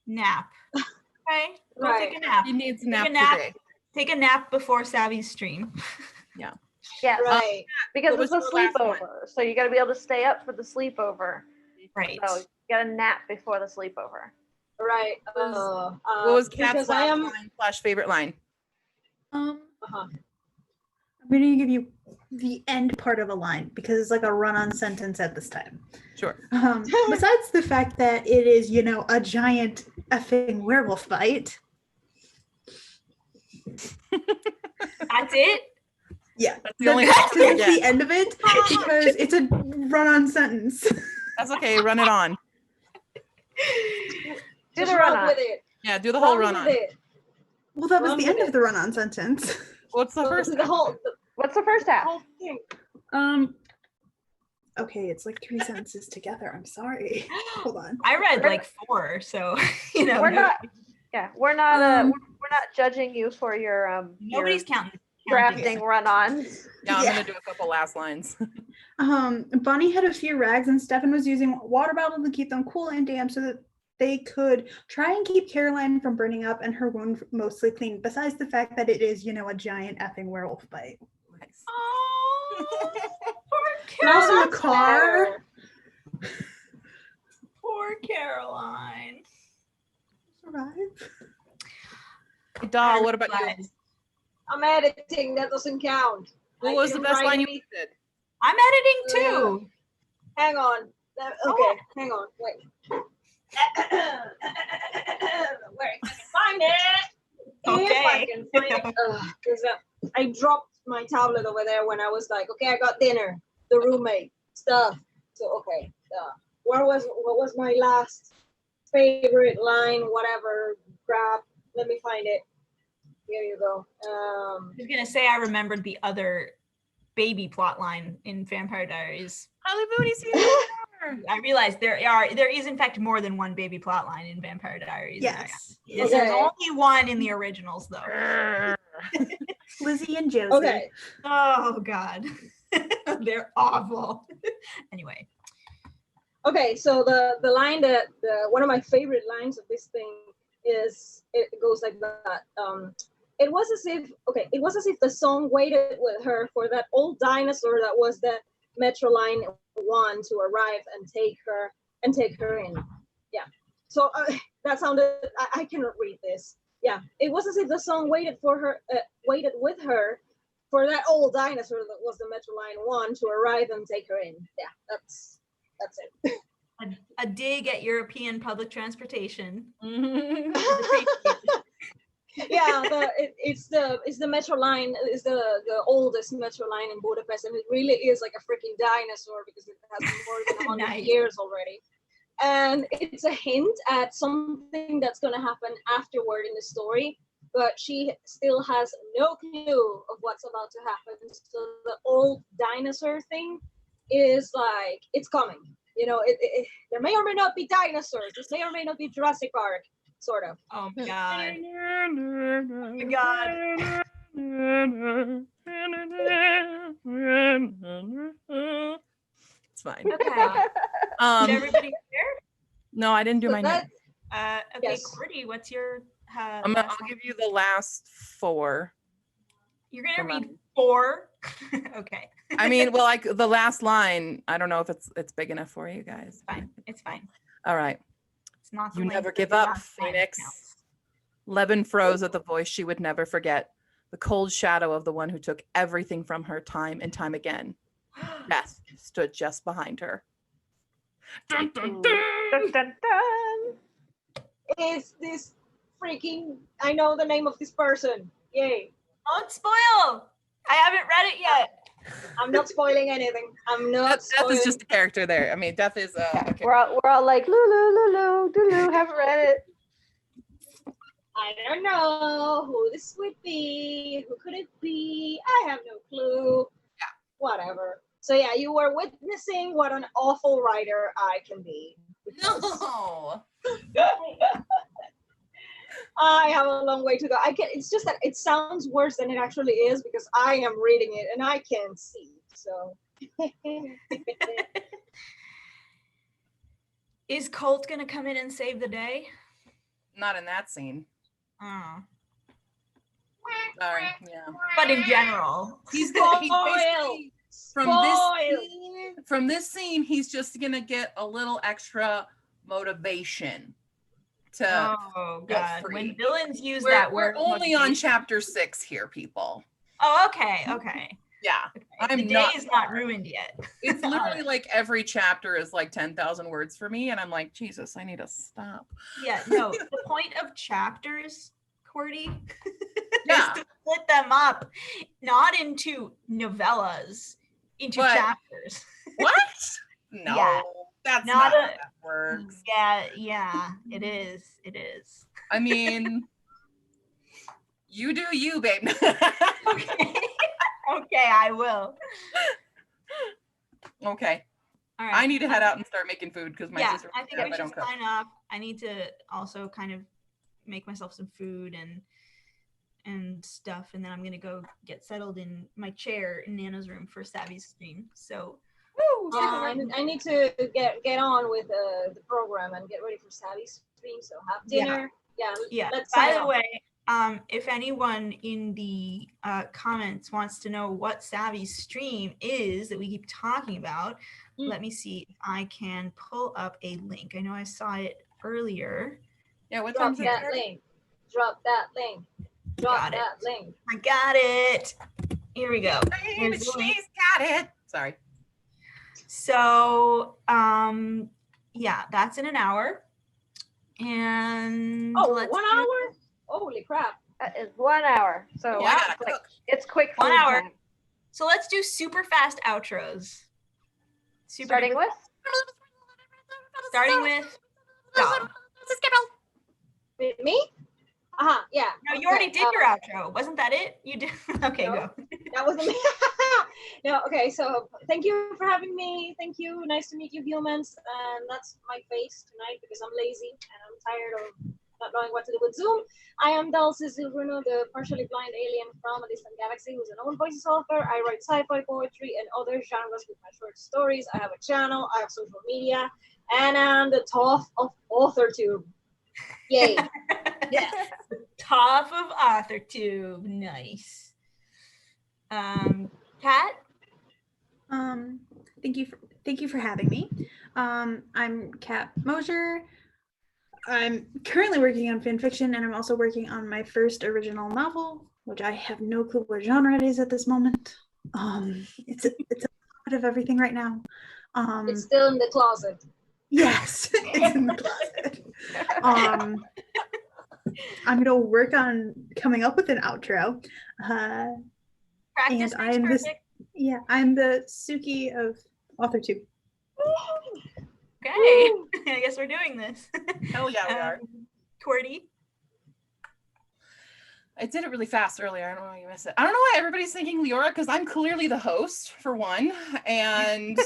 nap. Okay, go Right. take a nap. He needs a Take nap a nap. today. Take a nap before Savvy's stream. Yes, Right. because What it's a was your last one? sleepover, so you got to be able to stay up for the sleepover. Right. So you got to nap before the sleepover. Right. What was Kat's because I last am. line / favorite line? Uh-huh. I'm going to give you the end part of a line because it's like a run-on sentence at this time. Sure. Besides the fact that it is, you know, a giant effing werewolf bite. That's it. Yeah, That's the only that's thing I the get. end of it because it's a run-on sentence. That's okay. Run it on. Do Just the run run with it. Yeah, do the whole run with on. it. Well, that was Run the with end of it. the run-on sentence. What's the Go first? to the whole What's the first half? whole thing. Okay, it's like 3 sentences together. I'm sorry. Hold on. I read like 4, so you know. We're not. Yeah, we're not. Um, We're not judging you for your Nobody's your counting. drafting run-ons. Yeah, I'm Yeah. gonna do a couple last lines. Bonnie had a few rags and Stefan was using a water bottle to keep them cool and damp so that they could try and keep Caroline from burning up and her wound mostly clean, besides the fact that it is, you know, a giant effing werewolf bite. Nice. Oh, poor And also Caroline. the car. Poor Caroline. Survive. Hey, Doll, what about you? I'm editing. That doesn't count. What I was the didn't best write line you any- did? I'm editing too. Hang on. Okay, hang on. Wait. Where I can find it. If I Okay. can find it. Because I dropped my tablet over there when I was like, okay, I got dinner, the roommate stuff. So okay, what was my last favorite line? Whatever. Crap. Let me find it. Here you go. I was gonna say I remembered the other baby plot line in Vampire Diaries. Holly Booty season 4. I realized there is in fact more than one baby plot line in Vampire Diaries. Yes. There's Okay. only one in the originals though. Lizzie and Josie. Okay. Oh God. They're awful. Anyway. Okay, so the line that one of my favorite lines of this thing is it goes like that. It was as if the song waited with her for that old dinosaur that was the Metro Line 1 to arrive and take her in. Yeah. So that sounded. I cannot read this. Yeah. It was as if the song waited with her for that old dinosaur that was the Metro Line 1 to arrive and take her in. Yeah. That's it. A dig at European public transportation. Yeah, it's the Metro Line, is the oldest Metro Line in Budapest, and it really is like a freaking dinosaur because it has more than 100 Nice. years already. And it's a hint at something that's going to happen afterward in the story, but she still has no clue of what's about to happen. So the old dinosaur thing is like, it's coming. You know, there may or may not be dinosaurs. This may or may not be Jurassic Park, sort of. Oh my God. Oh my God. It's fine. Okay. Did everybody hear? No, I didn't do So my that- notes. Okay, Yes. Cordy, what's your I'll last give one? you the last 4. You're gonna for read mine. 4. Okay. I mean, well, like the last line, I don't know if it's big enough for you guys. It's fine. It's fine. All right. It's not the You length never of give the up, last line that Phoenix. counts. Levin froze at the voice she would never forget, the cold shadow of the one who took everything from her time and time again. Death stood just behind her. Dun, dun, dun. Dun, dun, dun. Is this freaking, I know the name of this person. Yay. Don't spoil. I haven't read it yet. I'm not spoiling anything. I'm not Death spoiling. is just a character there. I mean, Death is a We're all like Lulu, Lulu, Lulu. Haven't read it. I don't know who this would be. Who could it be? I have no clue. Yeah. Whatever. So yeah, you were witnessing what an awful writer I can be. No. I have a long way to go. It's just that it sounds worse than it actually is because I am reading it and I can't see. So Is Colt gonna come in and save the day? Not in that scene. Oh. Sorry. Yeah. But in general. He's Spoil. basically Spoil. from this scene, he's just gonna get a little extra motivation to Oh go god. free. When villains use we're, that we're word. only on motivation- chapter 6 here, people. Oh, okay. Okay. Yeah. I'm the day not is not far. ruined yet. It's literally Alright. like every chapter is like 10,000 words for me, and I'm like, Jesus, I need to stop. Yeah, no, the point of chapters, Cordy, Yeah. is to split them up, not into novellas, into But- chapters. What? No, Yeah. that's Not not how a- that works. Yeah, it is. It is. I mean, you do you, babe. Okay. Okay, I will. Okay. All right. I need to head out and start making food because my Yeah, sister I think if we I should don't cook. sign up. I need to also kind of make myself some food and stuff, and then I'm gonna go get settled in my chair in Nana's room for Savvy's stream. So Woo, I need to get on with the program and get ready for Savvy's stream. So have Yeah. dinner. Yeah. Let's by sign the up. way, if anyone in the comments wants to know what Savvy's stream is that we keep talking about, let me see if I can pull up a link. I know I saw it earlier. Yeah, what Drop time's it? that link. Drop that link. Drop Got it. that link. I got it. Here we go. Baby, Here's the link. she's got it. Sorry. So, yeah, that's in an hour. And Oh, let's 1 do- hour? Holy crap. That is 1 hour. So Yeah, I gotta it's like- cook. it's quick 1 food hour. time. So let's do super fast outros. Starting duper- with starting with dog. Me? Yeah. No, you already Okay, did your outro. Wasn't that it? You did. Okay, No. go. That wasn't me. No, okay, so thank you for having me. Thank you. Nice to meet you, humans. And that's my face tonight because I'm lazy and I'm tired of not knowing what to do with Zoom. I am Dulce Bruno, the partially blind alien from a distant galaxy who's an own voices author. I write sci-fi poetry and other genres with my short stories. I have a channel, I have social media, and I'm the top of AuthorTube. Yay. Yeah. Top of AuthorTube. Nice. Kat? Thank you for having me. I'm Kat Mosier. I'm currently working on fan fiction, and I'm also working on my first original novel, which I have no clue what genre it is at this moment. It's a bit of everything right now. It's still in the closet. Yes, it's in the closet. I'm gonna work on coming up with an outro. Practice And makes I'm this- perfect. Yeah, I'm the Suki of AuthorTube. Okay. I guess we're doing this. Hell yeah, we are. Cordy? I did it really fast earlier. I don't know why you missed it. I don't know why everybody's thinking Leora because I'm clearly the host for one, and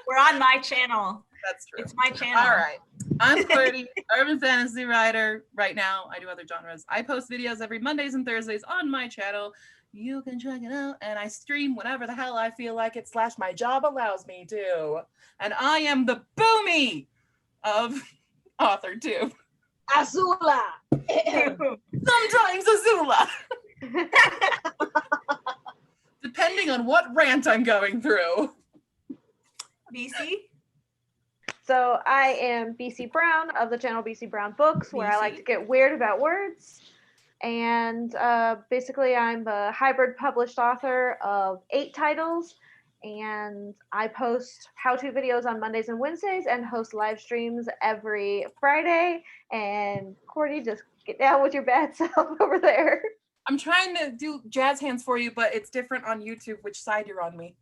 We're on my channel. that's true. It's my channel. All right. I'm Cordy, urban fantasy writer. Right now, I do other genres. I post videos every Mondays and Thursdays on my channel. You can check it out, and I stream whenever the hell I feel like it. / my job allows me to. And I am the Boomy of AuthorTube. Azula. Sometimes Azula, depending on what rant I'm going through. BC? So I am BC Brown of the channel BC Brown Books, where I like to get weird about words. And basically, I'm a hybrid published author of 8 titles. And I post how-to videos on Mondays and Wednesdays and host live streams every Friday. And Cordy, just get down with your bad self over there. I'm trying to do jazz hands for you, but it's different on YouTube which side you're on me.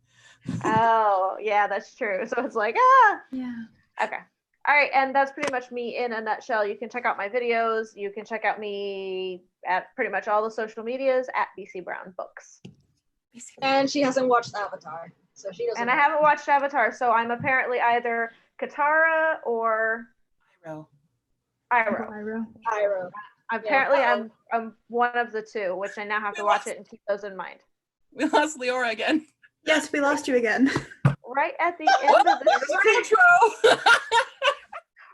Oh, yeah, that's true. So it's like, ah. Yeah. Okay. All right. And that's pretty much me in a nutshell. You can check out my videos. You can check out me at pretty much all the social medias at BC Brown Books. And she hasn't watched Avatar, so she doesn't. And I know. haven't watched Avatar, so I'm apparently either Katara or Iroh. Iroh. Iroh. Apparently, Yeah. I'm one of the two, which I now have to watch it and keep those in mind. We lost Leora again. Yes, we lost you again. Right at the end of There's the our intro.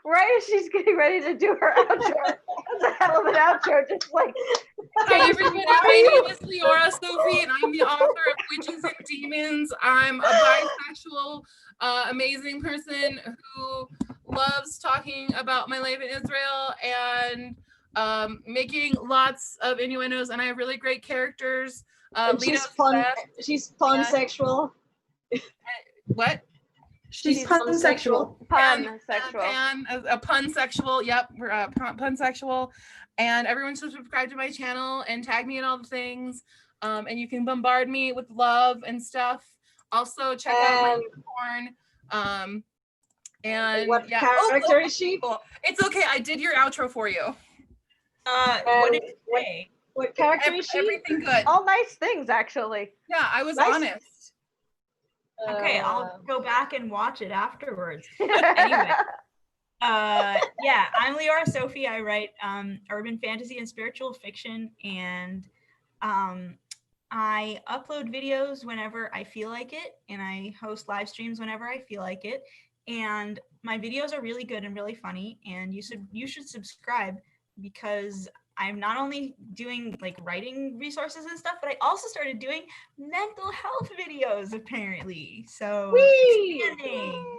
right as she's getting ready to do her outro. That's a hell of an outro. Just like, Hi everybody, my name is Leora Sophie and I'm the author of Witches and Demons. I'm a bisexual, amazing person who loves talking about my life in Israel and making lots of innuendos, and I have really great characters. And she's fun. She's pansexual. What? She's pansexual. Pansexual. A pansexual. Yep, we're pansexual. And everyone should subscribe to my channel and tag me in all the things. And you can bombard me with love and stuff. Also, check out my porn. And what yeah. character is she? Cool. It's okay. I did your outro for you. What did you say? What character is she? Everything good. All nice things, actually. Yeah, I was Nice. honest. Okay, I'll go back and watch it afterwards. Anyway. Yeah, I'm Leora Sophie. I write urban fantasy and spiritual fiction, and I upload videos whenever I feel like it, and I host live streams whenever I feel like it. And my videos are really good and really funny, and you should subscribe, because I'm not only doing like writing resources and stuff, but I also started doing mental health videos apparently. So outstanding.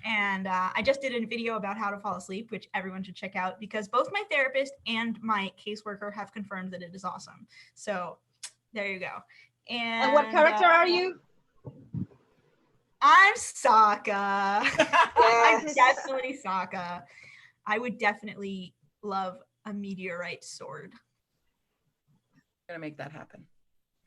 And I just did a video about how to fall asleep, which everyone should check out, because both my therapist and my caseworker have confirmed that it is awesome. So there you go. And what character are you? I'm Sokka. I'm Yes. definitely Sokka. I would definitely love a meteorite sword. Gonna make that happen.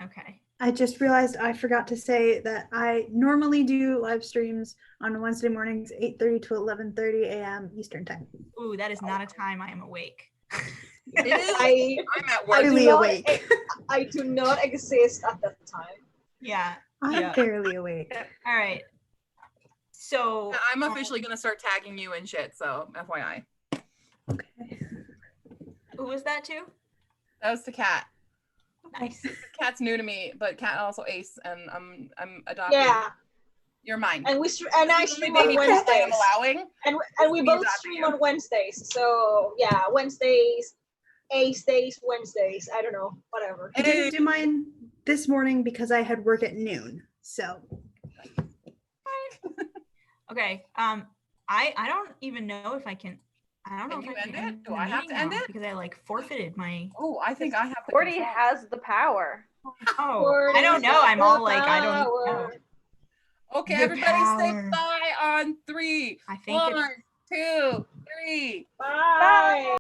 Okay. I just realized I forgot to say that I normally do live streams on Wednesday mornings, 8:30 to 11:30 a.m. Eastern time. Ooh, that is not a time I am awake. It is. I'm at I work. do Barely not- awake. I do not exist at that time. Yeah. I'm Yeah. barely awake. All right. So I'm officially gonna start tagging you and shit. So FYI. Okay. who was that to? That was the cat. Nice. Cat's new to me, but cat also ace, and I'm adopted. Yeah, You're mine. and I This is the only stream on baby cat I Wednesdays, am allowing. and we Me both adopting stream you. on Wednesdays. So yeah, Wednesdays, Ace days, Wednesdays. I don't know, whatever. I didn't do mine this morning because I had work at noon. So Okay. I don't even know if I can. I don't know Can if you I end can it? the Do I have meeting to end now, it? because I like forfeited my. Oh, I think I have the Gordy control. has the power. Oh, I don't know. I'm all like I don't know. Power. Okay, The everybody say power. bye on 3. I think it's 1, 2, 3. Bye.